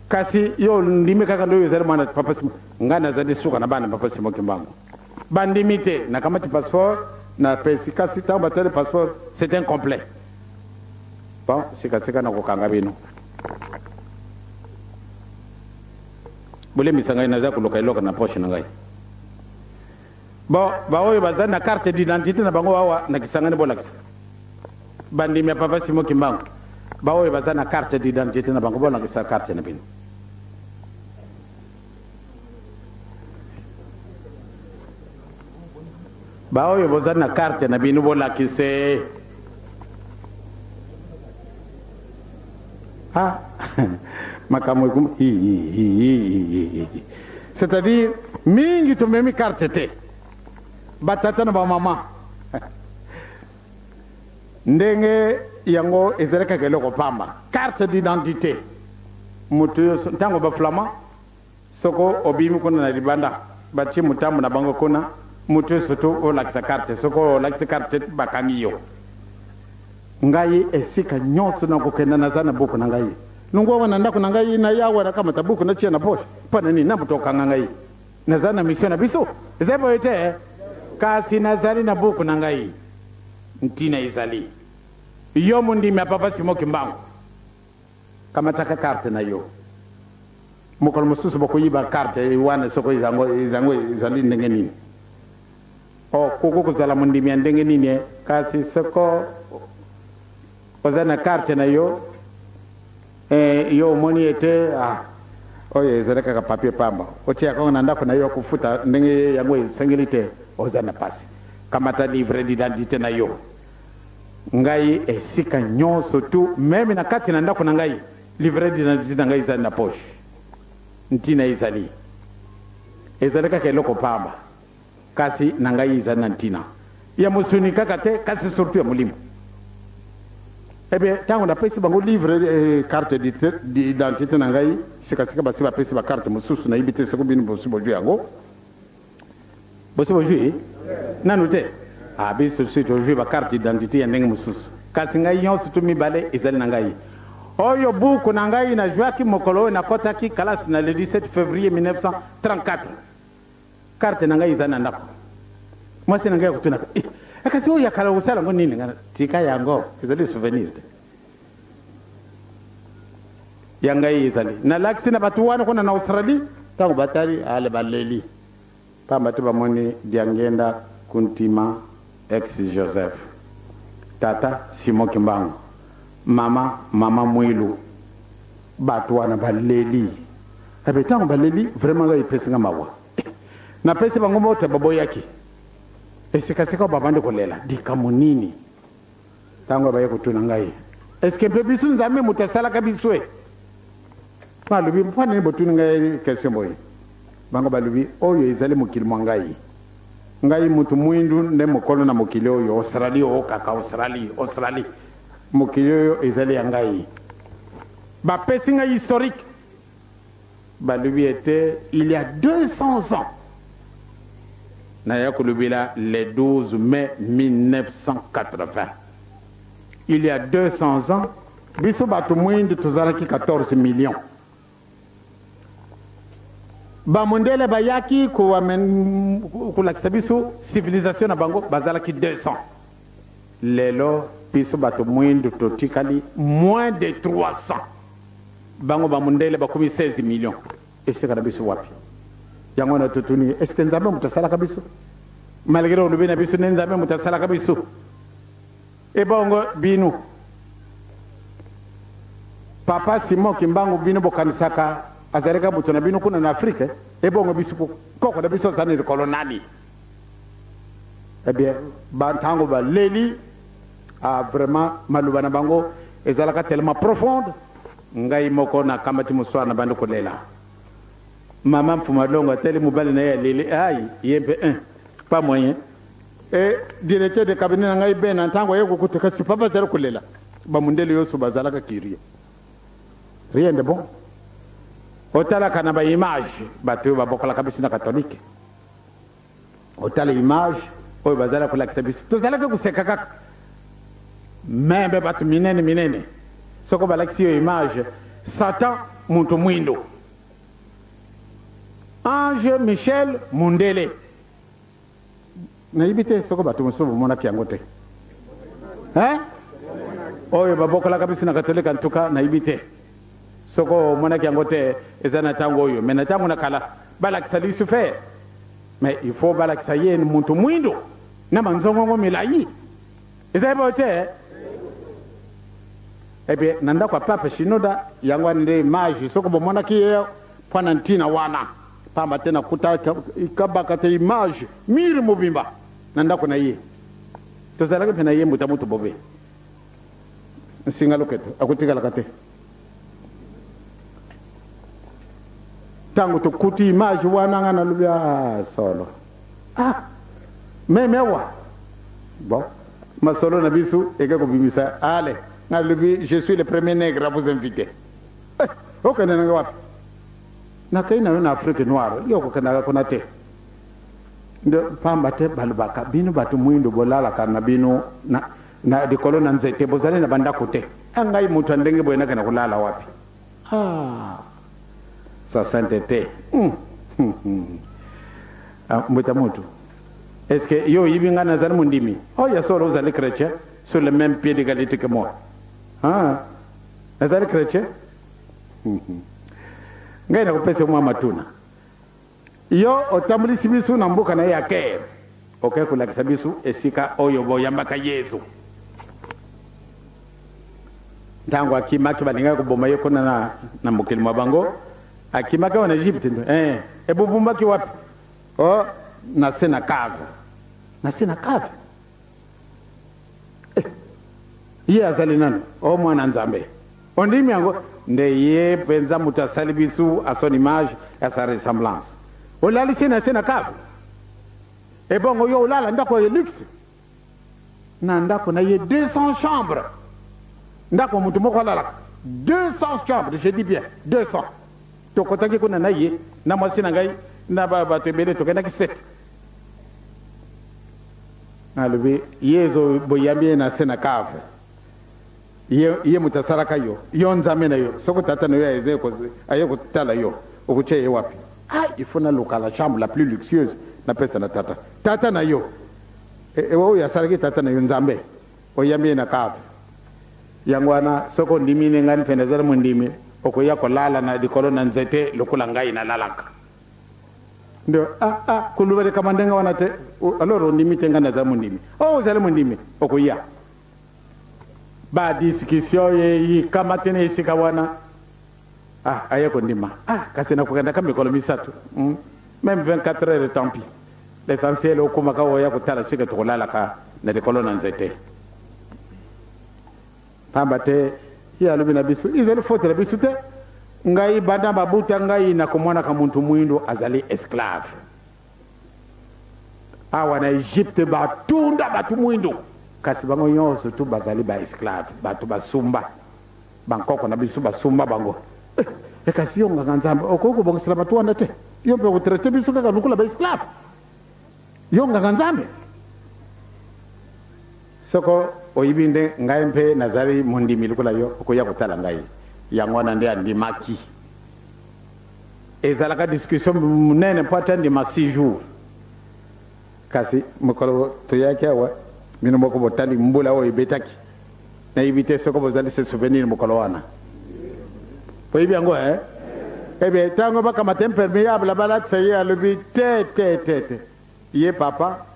kasi yo ndimi kaka ndo yo ozali mwana papa simo ngai nazali suka na bana papa simoki mbangu bandimi te nakamati passeport na pesi kasi ntango batali passeport c'est incomplet bon sikasika na kokanga bino bolemisa ngai naza koluka eloko na poche na ngai bon baoyo bazali na carte d'identité na bango awa na kisangani bolakisa bandimi ya papa simoki mbangu baoyo bazali na carte d'identité na bango bolakisa carte na bino baoyo bozali na carte na bino bolakise makambo c'est-à-dire mingi tumemi carte te batata na bamama ndenge yango ezalaka keloko pamba carte d'identité mutu ntango baflama soko obimi kuna na libanda bachi mutambo na bango kuna mutu soto olakisa carte soko olakisa carte bakangi yo ngai esika nyonso na kokenda naza na buku na ngai nungo wana ndako na ngai na yawa na kama tabuku na chia na posh pana ni nabutoka ngai na zana mission na biso zebo ite kasi nazali na buku na ngai ntina izali yo mundi me papa Simon Kimbangu kama taka carte na yo mukolo mususu bokuyiba carte wana soko izango izali ndenge nini o kuku kuzala mundi mi ndenge nini kasi soko ozana carte na yo yo moni ete oye zaleka ka papier pamba otia kwa nanda kuna yo kufuta ndenge yango sengilite ozana pasi kama ta livre d'identité na yo ngai esika nyonso tu meme na kati na ndako na ngai livre d'identité na ngai zana poche ntina izali ezaleka ke loko pamba kasi na ngai zana ntina ya musuni kakate kasi surtout ya mulimu ebe tango na pesi bango livre carte d'identité na ngai sika basi ba pesi ba carte mususu na ibite seko binu bosu boju yango bosu boju nanu te biso sito ju ba carte d'identité ya ndenge mususu kasi ngai yonso tu mibale ezali na ngai oyo buku na ngai na Joaki mokolo na kotaki kalasi na le 17 février 1934 carte na ngai ezali na ndako mwasi na ngai kutuna kasi oyo yakala usala ngo nini ngana tika yango ezali souvenir yangai ezali na laksi na batu wana kuna na Australie tango batali ale baleli pamba tu bamoni diangenda kuntima ex Joseph tata Simon Kimbangu mama Mwilu batu wana baleli ebe tango baleli vraiment ngai pesinga mawa na pesi bango moto babo yake esikasika babande kolela dikamunini tango baye kutuna ngai eske mpe bisu nzame mutasala kabiswe balubi mpane botuna ngai question boy bango balubi oyo ezali mukili mwangai ngai mutu mwindu ne mukolo na mukili oyo Australie o kaka Australie mukili oyo ezali ngai ba pesinga historique balubi était il y a 200 ans le 12 mai 1980. Il y a 200 ans, biso batu mwindi tuzalaki 14 millions. Ba mondele bayaki kulakisa biso civilisation na bango bazalaki 200. Lelo biso batu mwindi totikali moins de 300. Bango ba mondele bakumi 16 millions. Esika na biso wapi? Yango na tutuni est-ce que nzambe mutasala kabiso malgré on bina biso nzambe mutasala kabiso e bongo binu papa Simon Kimbangu binu bokanisaka azareka buto na binu kuna na Afrika e bongo biso koko na biso zani kolonali e bien bantango ba leli vraiment maluba na bango ezalaka tellement profonde ngai moko na kamati muswana bando kolela maman Mfumalongo tele mobile na ya lele ai yempe pas moyen et directeur de cabinet ngai ben entango yeko kuteka si papa zero kulela ba mundele yoso bazala ka kirie rien de bon otala kana ba image batu ba bokola kabisa na catholique otala image oyo bazala kula kisabiso to zala ka kuseka kaka membe batu minene soko balaxi yo image Satan muntu mwindo Ange Michel Mundele na ibite soko batu musubu mona piangote oyo babokola kabisa na katolika ntuka na ibite soko mona kiangote ezana tango oyo mena tango na kala balakisa lisu fe mais il faut balakisa yeni muntu mwindo na manzongo milayi ezabote ebe nanda kwa papa shinoda yango nde maji soko bomona kiyo pana ntina wana pamba tena kutaka ikabaka te image miri mobimba nanda kuna ye tozalaka pena ye mutamutu bobe singalo keto akutika lakate tangu tukuti image wana ngana lubya solo memewa bon ma solo na bisu eka ko bimisa ale ngalubi je suis le premier nègre à vous inviter ok nanga wapi na kaina na Afrique noire yoko kana kuna te ndo pamba te balubaka binu batu mwindo bolala kana binu na de kolona nzete bozale na banda kote angai mutu andenge boyena kana kulala wapi Ah, sa sainteté. Mbota mutu. Est-ce que yo yibinga nazar mundimi? Oh, ya solo vous allez chrétien sur le même pied d'égalité que moi. Ah, nazar chrétien? Ngai na kupesa mwa matuna. Yo otambulisi bisu na mboka na ya kere. Okay, kulakisa bisu esika oyo boyambaka Yesu. Tangu akimaki balinga kuboma yoko na mukili mabango. Akimaka wana Egypte ndo. Ebu bumbaki wapi? Oh, na sena kave. Na sena kave. Ye azali nani? O mwana nzambe. Ondimi yango nde ye penza mutasali bisu à son image et à sa ressemblance. Olali sena kave. Et bon, yo olala ndako ye luxe. Na ndako na ye 200 chambres. Ndako mutu moko lalaka 200 chambres, je dis bien 200. Tokotaki kuna na ye na mwasi na ngai na bato ebele tokendaki 7. Alobi yezo boyambi na sena kave. Ye mutasalaka yo nzambe na yo soko tata na yo aye kotala yo okuche ye wapi. Il faut na la chambre la plus luxueuse na pesa na tata na yo oyo asalaki tata na yo nzambe oyambi na kave. Yangwana soko ndimine ngani pendezala mundimi okoya kolala na dikolo na nzete lokula ngai na lalaka ndio kulubale kamandenga wanate aloro ndimi tenga na za mundimi zale mundimi okoya ba discussion ye kama tene isika wana ayeko ndima kasi na kuganda kama mikolo misatu même 24 heures tant pis l'essentiel okumaka oya kutala sika tokolala ka na dikolo na nzete pambate ya lubina bisu izali fote la bisu te ngai banda babuta ngai na komona ka muntu mwindo azali esclave na Egypte batunda batu mwindo kasi bango yonso tu bazali ba esclave batu basumba bankoko na bisu basumba bango kasi yonga nganzamba okoko bongisa batu wana te yo pe kutrete bisu kaka lukula ba esclave yonga nganzambe soko oyibinde ngai mpe nazali mundimi lukula yo okoya kotala ngai yangwana nde andimaki ezalaka discussion munene po atandima 6 jours kasi mokolo toyaki awa mino moko botandi mbula oyo ebetaki nayibite soko bozali se souvenir mokolo wana oyibi yango ebe ntango bakamata imperméable balatisa ye alobi te ye papa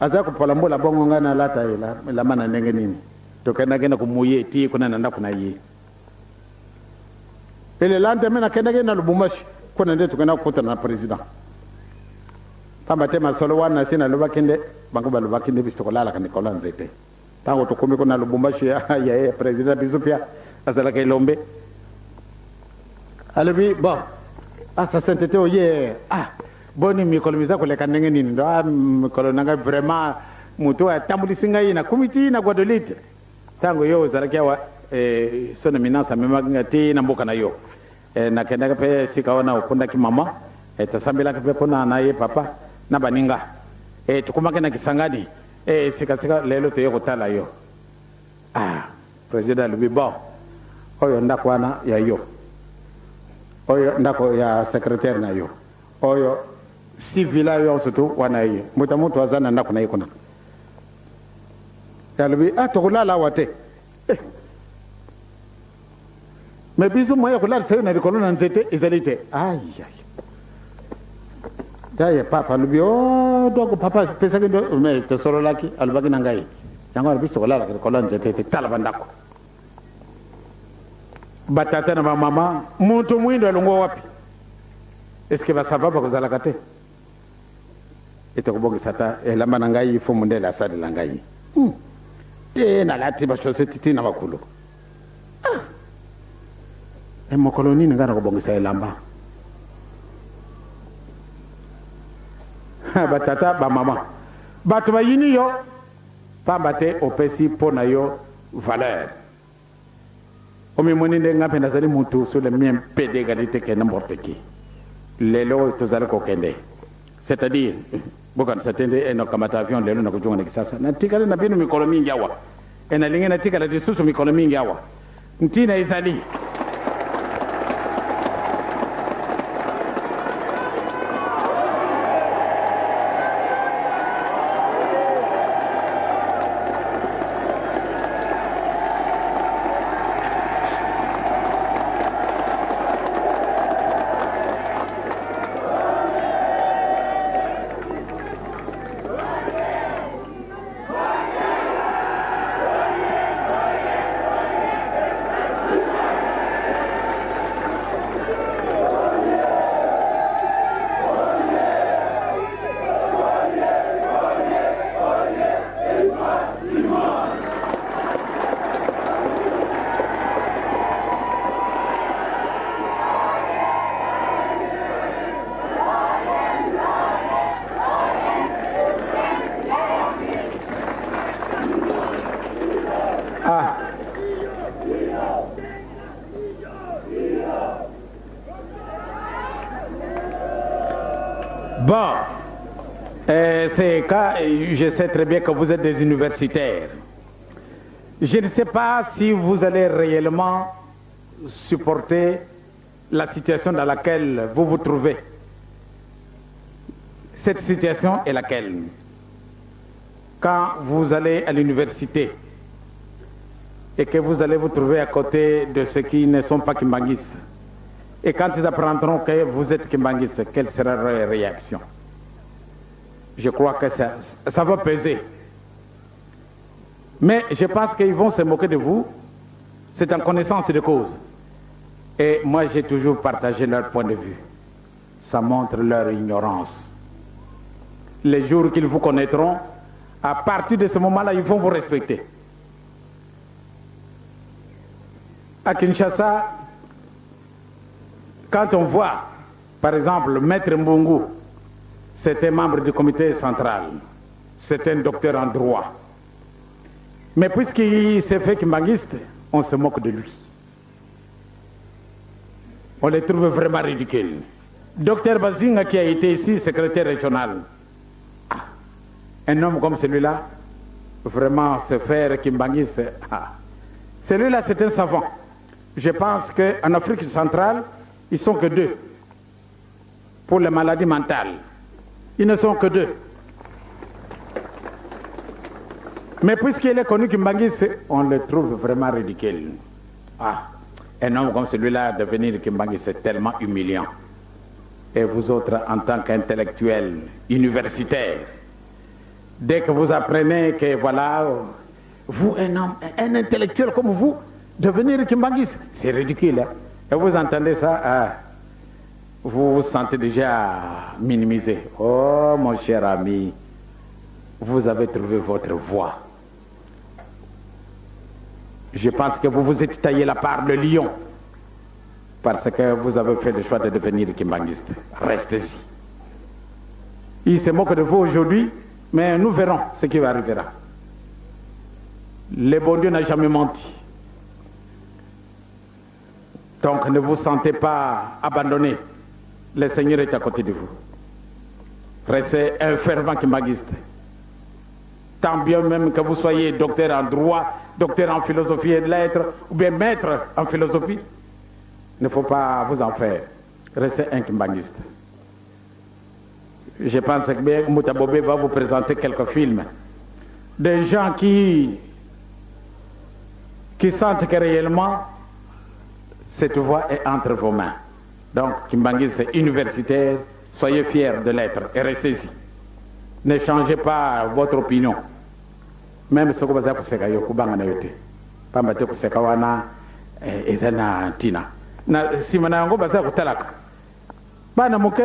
aza kupola mbola bongo nga na lata la mana ndenge nini tokenda kumuye ti kuna nanda kuna ye pele lande mena kenda na Lubumbashi kuna nde tukenda kukuta na president pamba tema solo wana sina lubakinde bango balubakinde bistokolala kandi kola nzete tango tukumi kuna Lubumbashi ya president bizupia azala kailombe alobi bon sa sainteté oye boni mikolomiza koleka ndenge nini ndo mikolo nanga vraiment mutu atambulisi ngai na kumiti na Guadeloupe tango yo zalaki awa son eminence amemaka te na mboka na yo nakendaka mpe sika wana okundaki mama tosambelaka mpe mpona na ye papa na baninga tukumaki na Kisangani sikasika lelo toye kotala yo president alobi bon oyo ndako wana ya yo oyo ndako ya secrétaire na yo oyo si vila yo soto wana ye mutu azana ndako na ye kuna yalobi tokulala wate me bisu moya kulala sayo na likolo na nzete ezali te daye papa alobi doko papa pesaki ndo me tosololaki alobaki na ngai yango alobi tokulala likolo na nzete te tala bandako batata na bamama muntu mwindo alongwa wapi eske basava kozalaka te etekobongisa ta elamba na ngai ifo mundele asalela ngai te nalati bashoseti ti na bakulu mokolo nini ngai nakobongisa elamba batata bamama bato bayini yo pamba te opesi mpo na yo valeur omimoni nde nga mpe nazali mutu sur le mien mpe d'égalité ke n'importe qui lelo tozali kokende c'est-à-dire bokanisa te nde nakamata avion lelo nakojunga na Kisasa natikali na bino mikolo mingi awa nalingi natikala lisusu mikolo mingi awa ntina ezali. Bon, c'est quand je sais très bien que vous êtes des universitaires. Je ne sais pas si vous allez réellement supporter la situation dans laquelle vous vous trouvez. Cette situation est laquelle? Quand vous allez à l'université et que vous allez vous trouver à côté de ceux qui ne sont pas kimbanguistes, et quand ils apprendront que vous êtes kimbanguiste, quelle sera leur réaction? Je crois que ça va peser. Mais je pense qu'ils vont se moquer de vous. C'est en connaissance de cause. Et moi, j'ai toujours partagé leur point de vue. Ça montre leur ignorance. Les jours qu'ils vous connaîtront, à partir de ce moment-là, ils vont vous respecter. À Kinshasa, quand on voit, par exemple, Maître Mbungu, c'est un membre du comité central, c'est un docteur en droit. Mais puisqu'il s'est fait kimbanguiste, on se moque de lui. On les trouve vraiment ridicules. Docteur Bazinga, qui a été ici secrétaire régional, un homme comme celui-là, vraiment se faire kimbanguiste, celui-là c'est un savant. Je pense qu'en Afrique centrale, ils sont que deux pour les maladies mentales. Ils ne sont que deux. Mais puisqu'il est connu kimbanguiste, on le trouve vraiment ridicule. Un homme comme celui-là, devenir kimbanguiste, c'est tellement humiliant. Et vous autres, en tant qu'intellectuels universitaires, dès que vous apprenez que voilà, vous, un homme, un intellectuel comme vous, devenir kimbanguiste, c'est ridicule. Hein? Et vous entendez ça, vous vous sentez déjà minimisé. Oh mon cher ami, vous avez trouvé votre voie. Je pense que vous vous êtes taillé la part de lion parce que vous avez fait le choix de devenir kimbanguiste. Restez-y. Il se moque de vous aujourd'hui, mais nous verrons ce qui va arriver. Le bon Dieu n'a jamais menti. Donc ne vous sentez pas abandonné. Le Seigneur est à côté de vous. Restez un fervent kimbanguiste. Tant bien même que vous soyez docteur en droit, docteur en philosophie et lettres, ou bien maître en philosophie, il ne faut pas vous en faire. Restez un kimbanguiste. Je pense que Moutabobé va vous présenter quelques films. Des gens qui sentent que réellement cette voie est entre vos mains. Donc, kimbanguiste universitaire, soyez fiers de l'être et restez-y. Ne changez pas votre opinion. Même ce que vous avez fait, vous avez fait. Pas de fait, vous avez fait. Na simana yango baza kutalaka bana moke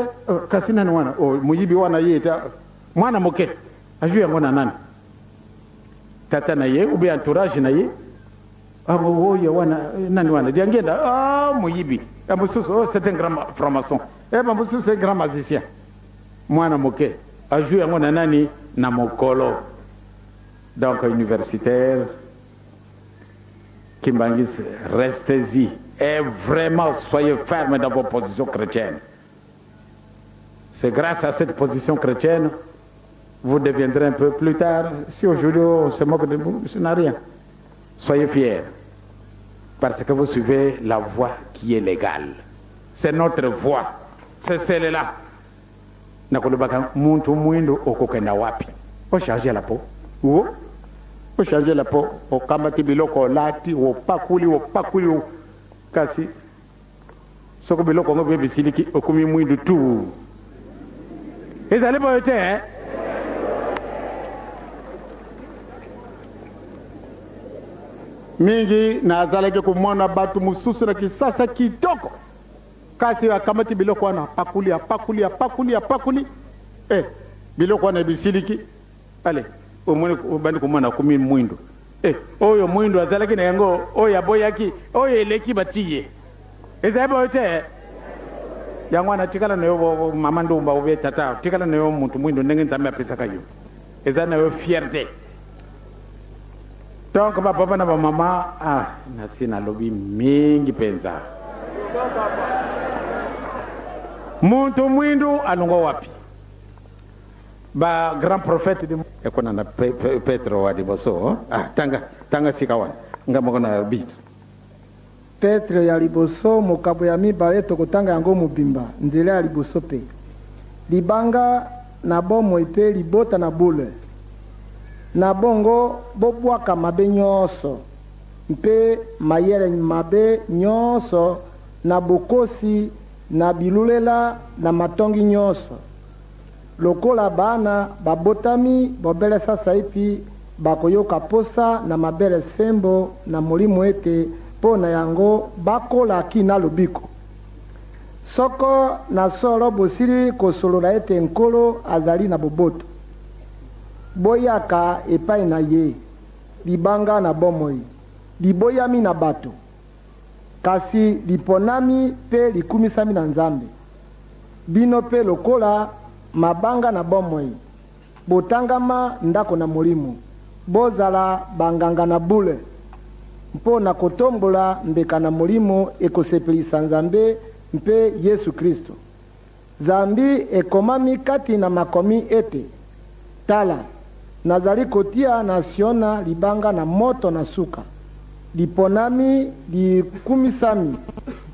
kasina nwana o muyibi wana yeta mwana moke aju yango na nani tata na ye ou bien entourage na ye abo ye wana nani wana diangenda muyibi abususo c'est un grand franc-maçon babususo c'est un grand magicien mwana moke aju yango na nani na mokolo. Donc universitaire Kimbangis, restez-y et vraiment soyez fermes dans vos positions chrétiennes. C'est grâce à cette position chrétienne, vous deviendrez un peu plus tard, si aujourd'hui on se moque de vous, ce n'a rien. Soyez fiers. parce que vous suivez la voie qui est légale. C'est notre voie, c'est celle-là. Nakolobaka muntu mwindo okokenda wapi? O charger la peau. Ou o charger la peau, o kamati biloko lati, o pakuli, kasi. Soko biloko ngo bisiliki okumi mwindo tu. Ezali boyote hein? Mingi na azalaki kumwona batu mususu na kisasa kitoko. Kasi akamati biloko wana pakuli. Biloko wana bisiliki. Ale, omone bandi kumwana kumi mwindo. Oyo mwindo azalaki na yango, oyo aboyaki, oyo eleki batiye. Ezaibo yote. Yango wana tikala na yo mama ndumba ube tata, tikala na yo muntu mwindo ndenge nzambe apesa kayo. Eza na yo fierté. Donc papa na mama nasi na lobi mingi penza. Muntu mwindu alungo wapi? Ba grand prophète de ekona na Petro wa liboso. Tanga sikawan. Ngamo na bit. Petro ya liboso mokabo ya mibale tokotanga yango mobimba nzela ya liboso pe. Libanga na bomo ipe libota na bule. Na bongo bobwaka mabe nyonso mpe mayele mabe nyonso na bokosi na bilulela na matongi nyonso lokola bana babotami bobele sasa ipi bakoyoka posa na mabele sembo na molimo ete po na yango bakola kina lobiko soko na solo bosili kosolola ete nkolo azali na boboto boyaka epai na ye libanga na bomoi liboyami na bato kasi liponami pe likumisami na nzambe bino pe lokola mabanga na bomoi botangama ndako na molimo bozala banganga na bule mpo na kotombola mbeka na molimo ekosepelisa nzambe mpe Yesu Kristo zambi ekomami kati na makomi ete tala nazali kotia nasiona libanga na moto na suka liponami likumisami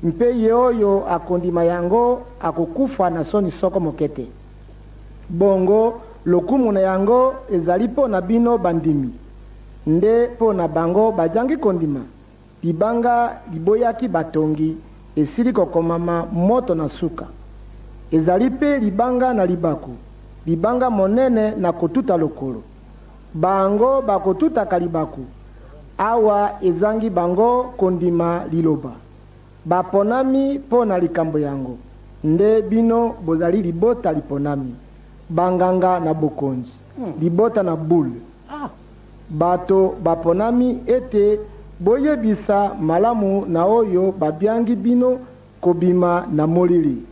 mpe ye oyo akondima yango akokufa na soni soko mokete bongo lokumu na yango ezali po na bino bandimi nde po na bango bajangi kondima libanga liboyaki batongi esili kokomama moto na suka ezali pe libanga na libaku libanga monene na kotuta lokolo bango bakotutaka libaku awa ezangi bango kondima liloba baponami po na likambo yango nde bino bozali libota liponami banganga na bokonzi libota na bule bato baponami ete boyebisa malamu na oyo babyangi bino kobima na molili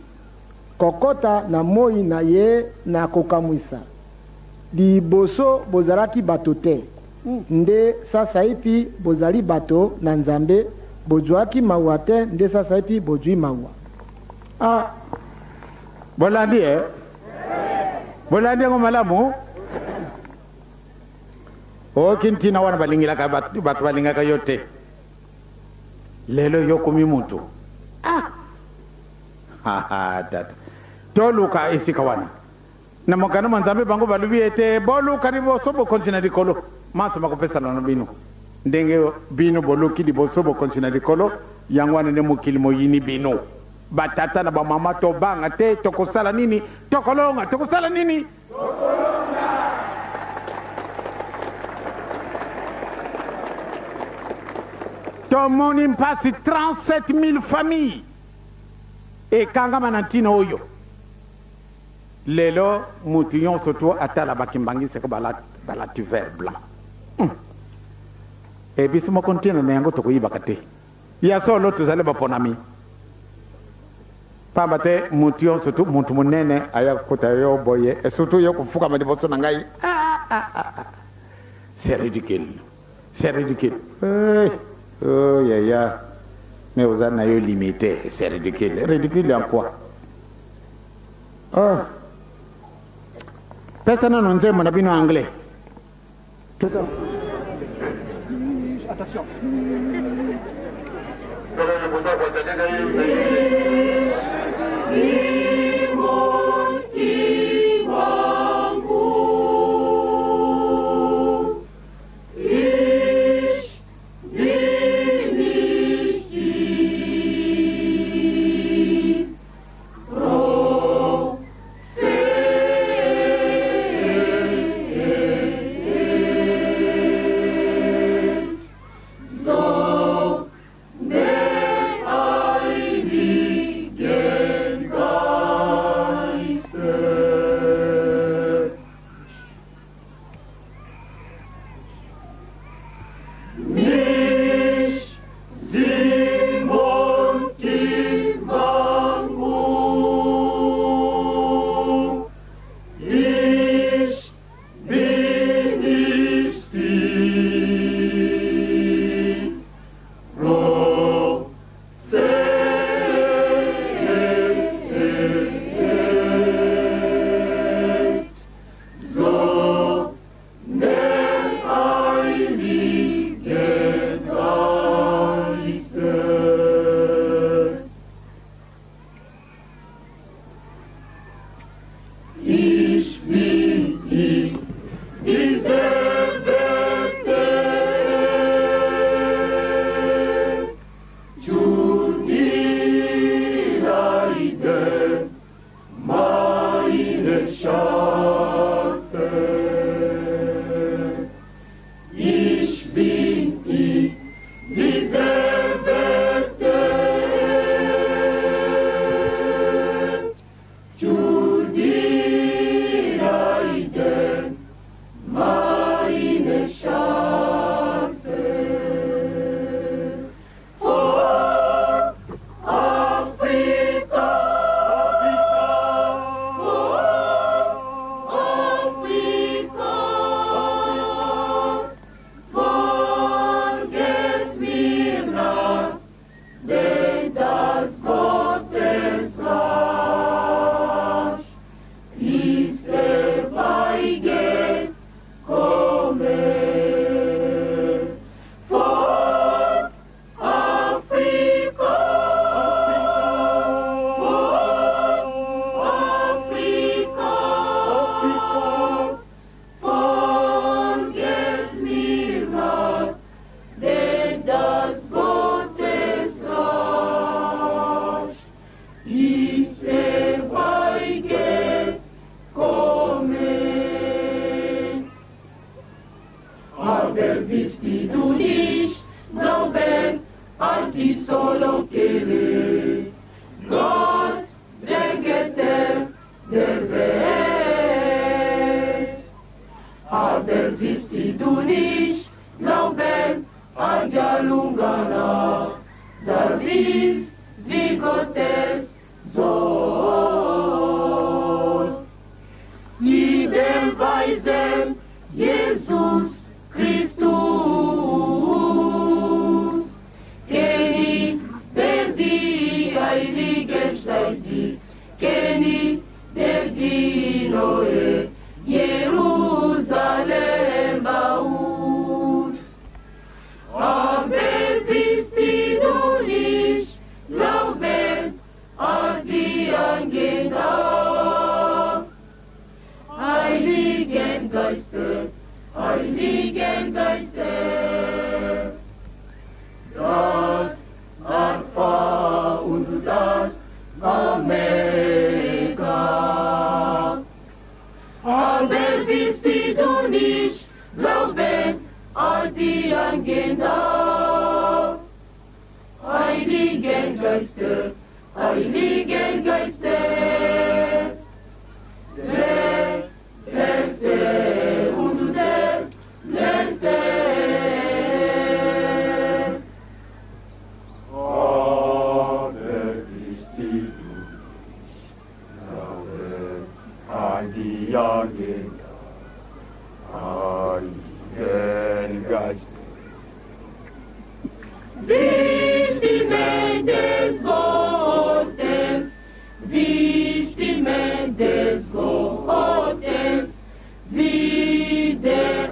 kokota na moi na ye na kokamwisa liboso bozalaki bato te nde sasa ipi bozali bato na nzambe bozwaki mawa te nde sasa ipi bozwi mawa bolandi bolandi ngo malamu okintina wana balingilaka bato balingaka yo te lelo yokomi mutu tata toluka esika wana na mokano manzambe bango balubi ete boluka liboso bokontina likolo maso makopesana na bino ndenge bino boluki liboso bokontina likolo yango wana nde mokili moyini bino batata na bamama tobanga te tokosala nini tokosala nini tomoni mpasi 37 000 familles ekangama na ntina oyo lelo mutu nyonso to atala bakimbangiseko balati vert blanc biso moko ntina na yango tokoyibaka te ya solo tozali baponami pamba te mutu nyonso to mutu monene aya kota yo boye et surtout yo kofukama liboso na ngai c'est ridicule oh ya mais vous en avez limité c'est ridicule en quoi pesa na nzembo na bino anglais attention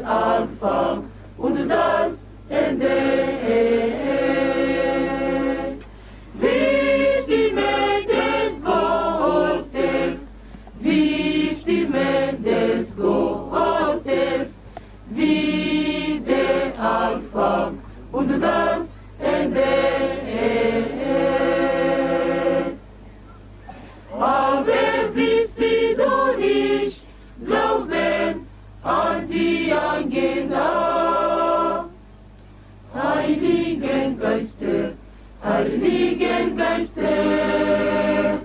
Alpha und das Ende. Anfang und das Ende. Aber bist du nicht glauben an die Angehender, Heiligen Geister, Heiligen Geister,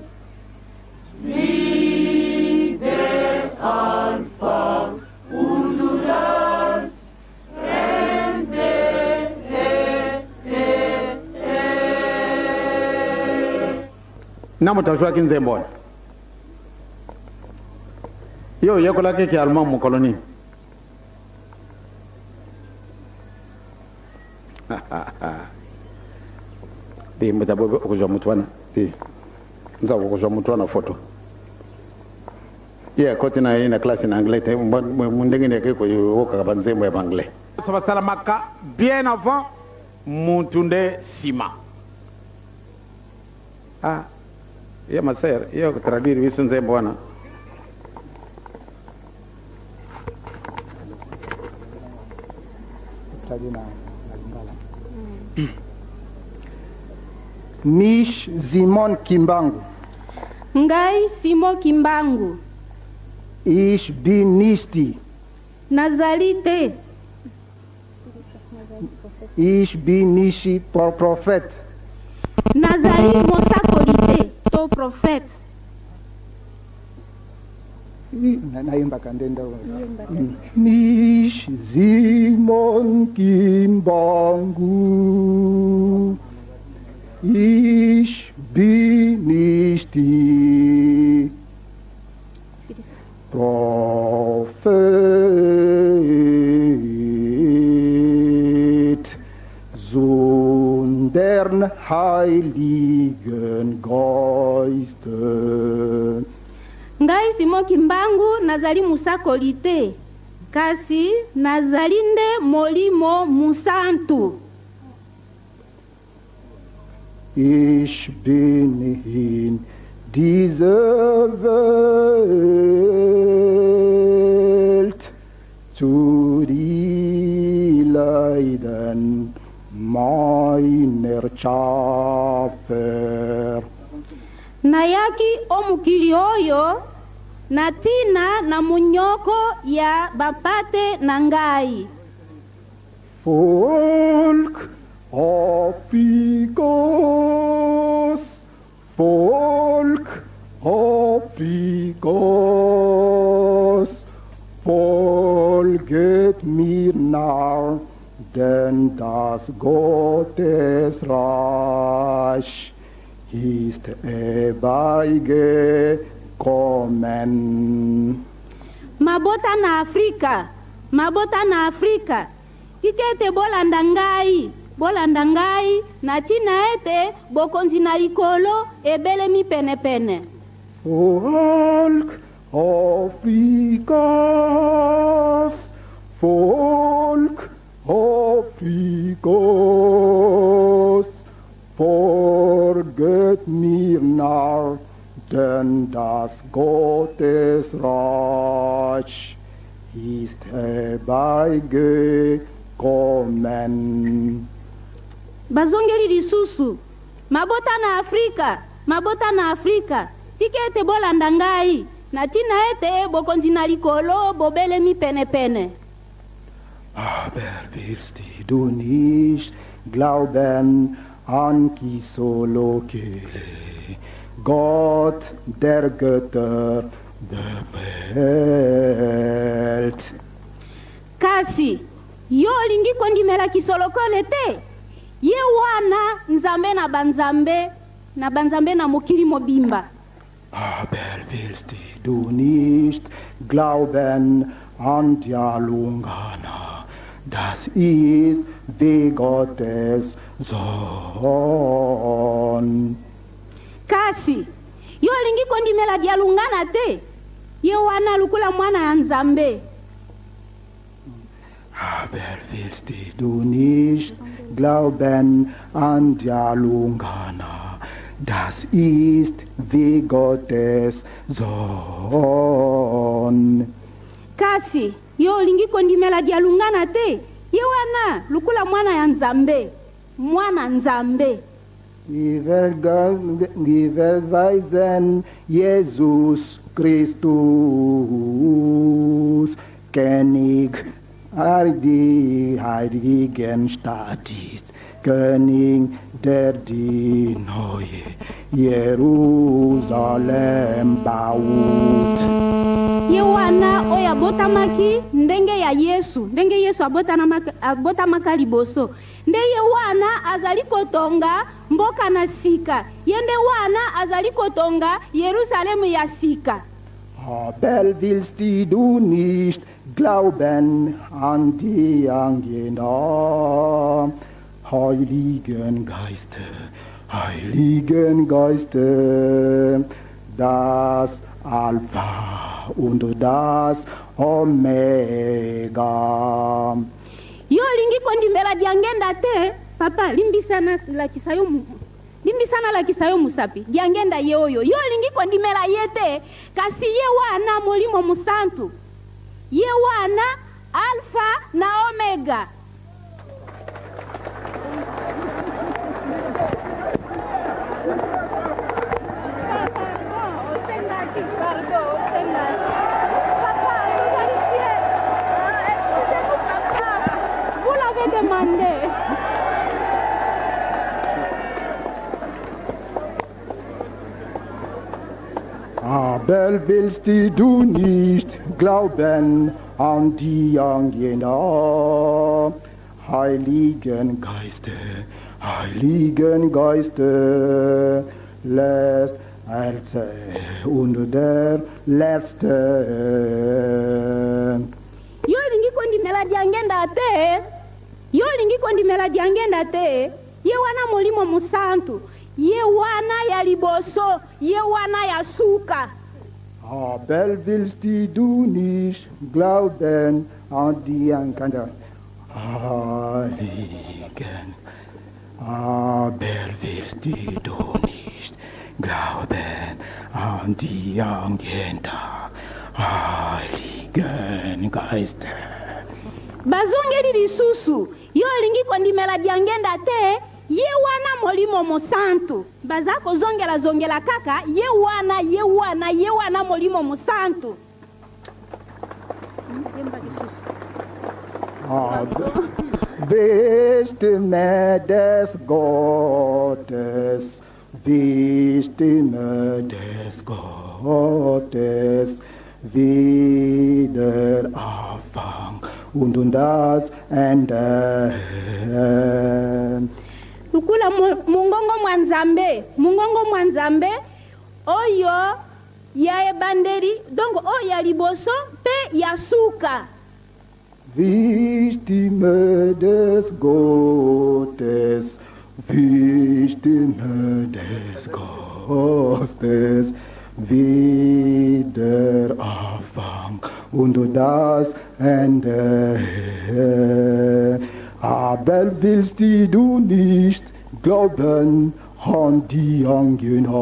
wie der Anfang und das Ende. Namu tashwa kinzembo. Yo yakola ke alma mu koloni. Di mutabo ko mutwana. Di. Nza ko mutwana photo. Yeah, kotina ina class in anglais te mundengene ke ko woka banzembo ya anglais. Sabasalamaka bien avant Muntunde Sima. Ah. Ya maser, ya traduire visu nzembo wana. Mish Simon Kimbangu. Ngai Simo Kimbangu. Ish binisti. Nazalite. Ish binishi por prophète. Nazali mosakolite to prophète. Naimba kandenda. Mish Simon Kimbangu. Ish binisti. Prophet sondern Heiligen Geister. Ngai Simo Kimbangu nazali musakolite kasi nazalinde molimo musantu. Ich bin in dieser Welt zu die Leiden meiner Schöpfer. Nayaki omukili oyo natina na munyoko ya bapate na ngai. Volk Afrikas, Volk Afrikas, folget mir nach, denn das Gottesreich ist herbeigekommen. Mabota na Afrika, mabota na Afrika, kikete bolanda ngai, na tina ete bokonzi na likolo ebelemi penepene. Volk Afrikas, Volk Afrikas, folget mir nach, denn das Gottesreich ist herbeigekommen. Bazongeli lisusu, mabota na Afrika, tikete bolanda ngai, na tina ete bokonzi na likolo bobelemi penepene. Aber wirst du nicht glauben an Kisolokele, Gott der Götter der Welt. Kasi, yo lingi kondimela Kisolokole te, ye wana nzambe na banzambe na mokili mobimba. Aber willst du nicht glauben an Dialungana, das ist wie Gottes Sohn. Kasi, yo lingi kondimela Dialungana te, ye wana lukula mwana ya nzambe. Aber willst du nicht glauben an Dialungana, das ist wie Gottes Sohn. Kasi, yo lingi kondimela Dialungana te, ye wana lukula mwana ya nzambe, mwana nzambe. Gewelweisen Jesus Christus, König die heiligen Stadt ist, König, der die neue Jerusalem baut. Ye wana oya botamaki ndenge ya Yesu, ndenge Yesu abotamaka liboso. Nde ye wana azali kotonga mboka na sika. Yende wana azali kotonga Yerusalemu ya sika. Aber willst du nicht glauben an die angehende Heiligen Geiste, das Alpha und das Omega. Yo lingi kondimela diangenda te, papa, limbisana la kisayo musapi, diangenda ye oyo. Yo lingi kondimela yete, kasi ye wana mulimo musantu. Ye wana Alpha na Omega. Aber willst du nicht glauben an die angehende Heiligen Geiste, lässt Erze und der Letzte. Yo lingi kondimela diangenda te, ye wana molimo musantu, ye wana ya liboso, ye wana ya suka. Aber willst du nicht glauben an die angehende Heiligen? Aber willst du nicht glauben an die angehende Heiligen Geiste? Bazongeli lisusu, yo lingi kondimela diangenda te, ye wana molimo musantu. Bazako zongela kaka, ye wana molimo musantu. Stimme des Gottes, die Stimme des Gottes, wieder Anfang und das Ende. Lukula mungongo mwanzambe, oyo ya ebanderi, donc oyo ya liboso pe ya suka. Die Stimme des Gottes, die Stimme des Gottes, wieder Anfang und das Ende. Aber willst du nicht glauben an die angehende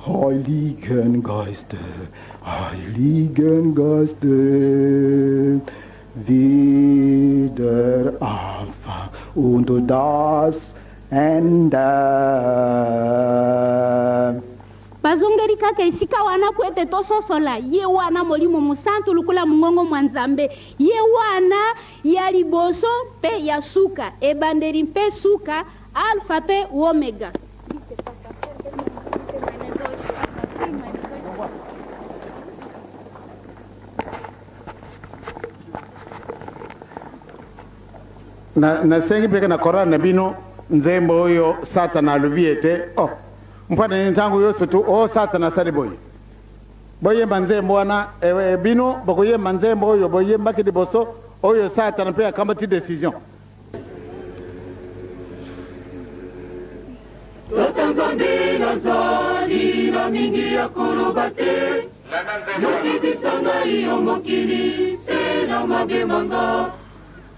Heiligen Geiste, wieder Anfang und das Ende. Bazongeri kaka isika wana kwete tososola, ye wana molimo musantu lukula mungongo mwanzambe, ye wana ya liboso pe ya suka, ebanderi pe suka, Alpha pe Omega. na sengi peke na Korani na bino nzembo oyo Satana alubiete mpana ntangu yose tu Satana sali boyemba nzembo wana bino bokoyemba nzembo oyo boyemba kidiboso oyo Satana pe akamba ti decision. Totanzambe nazali na mingi ya kolobate yokidisanga iyo mokili se na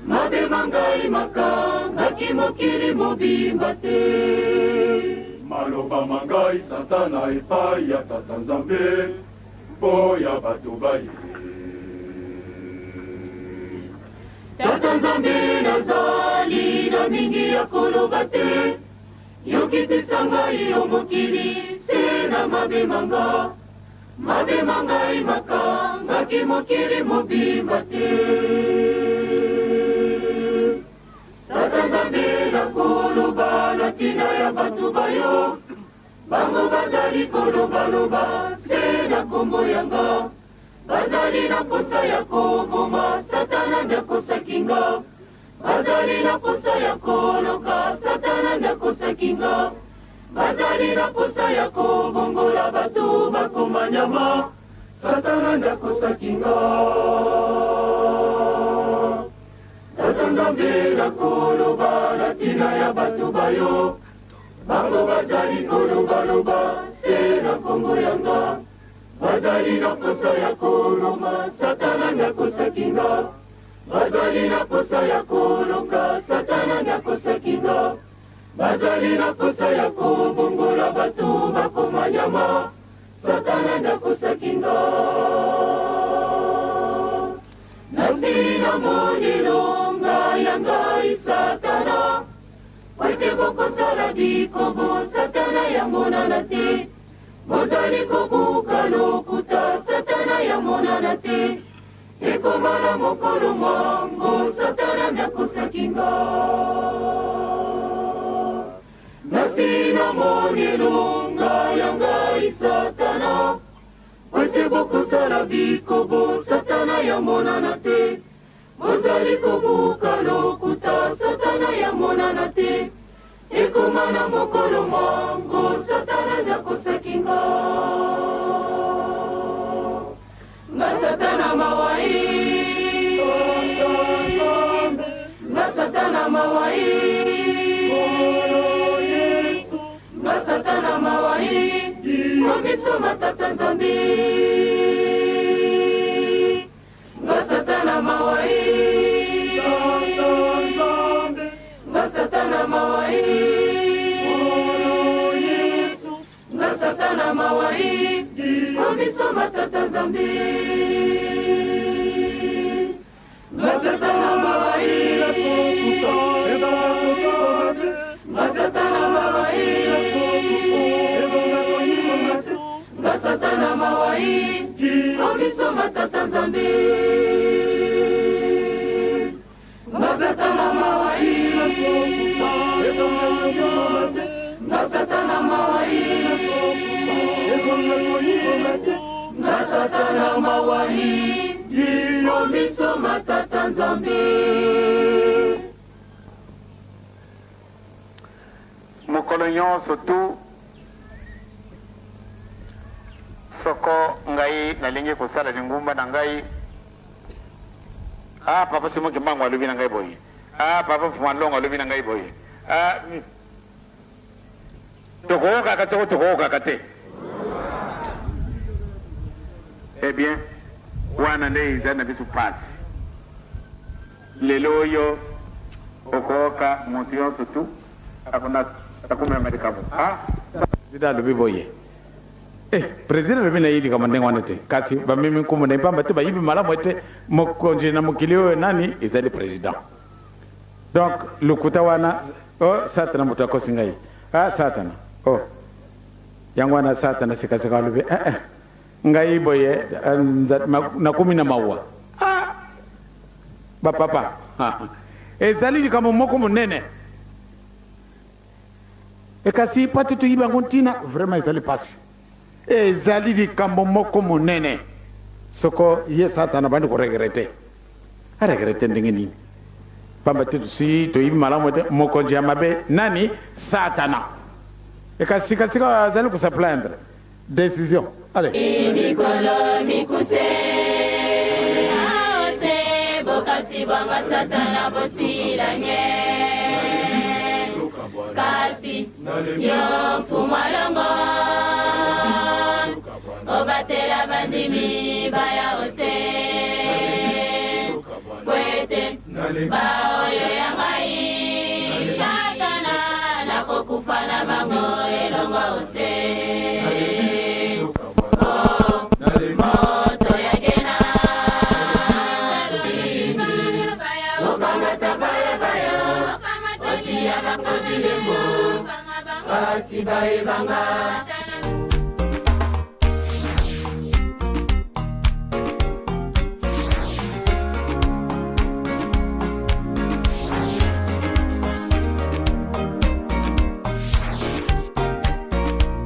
mabemanga imaka ngaki mokili mobimba te. Maloba mangai Satana epai ya Tata Nzambe mpo ya bato baye. tata nzambe nazali na mingi ya koloba te yokitisa ngai yo mokili se na mabemanga ngai makangaki mokili mobimba te tata nzambe nakoloba na ntina ya bato bayo bango bazali kolobaloba se na kombo yanga bazali na posa ya koboma satana ndakosakinga bazali na posa ya koloka satana ndakosakinga bazali na posa ya kobongola bato bakoma nyama satana ndakosakinga tata nzambe nakoloba na ntina ya bato bayo bango bazali kolobaloba se na kombo yanga bazali na posa ya koloma satana ndakosakinga bazali na posa ya koloka satana ndakosakinga bazali na posa ya kobongola bato bakoma nyama satana ndakosakinga nasi na monelo ngai ya ngai satana kwete bokosala bikobo satana ya monana te bozali kobuka lokuta satana ya monana te ekomala mokolo mwango satana ndakosakinga nasi na monelo ngai ya ngai satana kwete bokosala bikobo satana ya monana te bozali kobuka lokuta satana ya monana te ekomana mokolo mwango satana ndakosakinga nga satana mawai nga satana mawai nga satana mawai komisoma tata nzambe nga satana mawai nga satana mawai nga satana mawai komisoma tata nzambe nga satana mawai nga satana mawai nga satana mawai komisoma tata nzambe nga satana mawai nga satana mawai nga satana mawai komisoma tata nzambe mokolo nyonso tu soko ngai nalingi kosala lingumba na ngai papa simo kimbango alobi na ngai boye papa fumalongo alobi na ngai boye tokookaka te tokookaka te eh bien wana nde eza na biso pasi lelo oyo okooka moto nyonso tu akumema likabo sida alobi boye president alobi na yidi kama ndenge wana te kasi bamemi nkumu na ipamba te bayibi malamu ete mokonzi na mokili oyo nani ezali president donc lokuta wana satana moto akosi ngai satana yango wana satana sikasika alobi ngai boye nakumi na mawa bapapa ezali likambo moko monene ekasi pati toyiba ngo ntina vraiment ezali pasi ezali likambo moko monene soko ye satana bandi koregrete aregrete ndenge nini pamba te si toyibi malamu te mokonzi ya mabe nani satana ekasi kasika azali kosaplaindre décision allez mikolo mikuse aose bokasi banga satana bosilanye kasi yo fumalongo obatela bandimi baya ose kwete baoyo ya ngai satana nakokufa na bango elongo ose moto ya gena baya basi bayebanga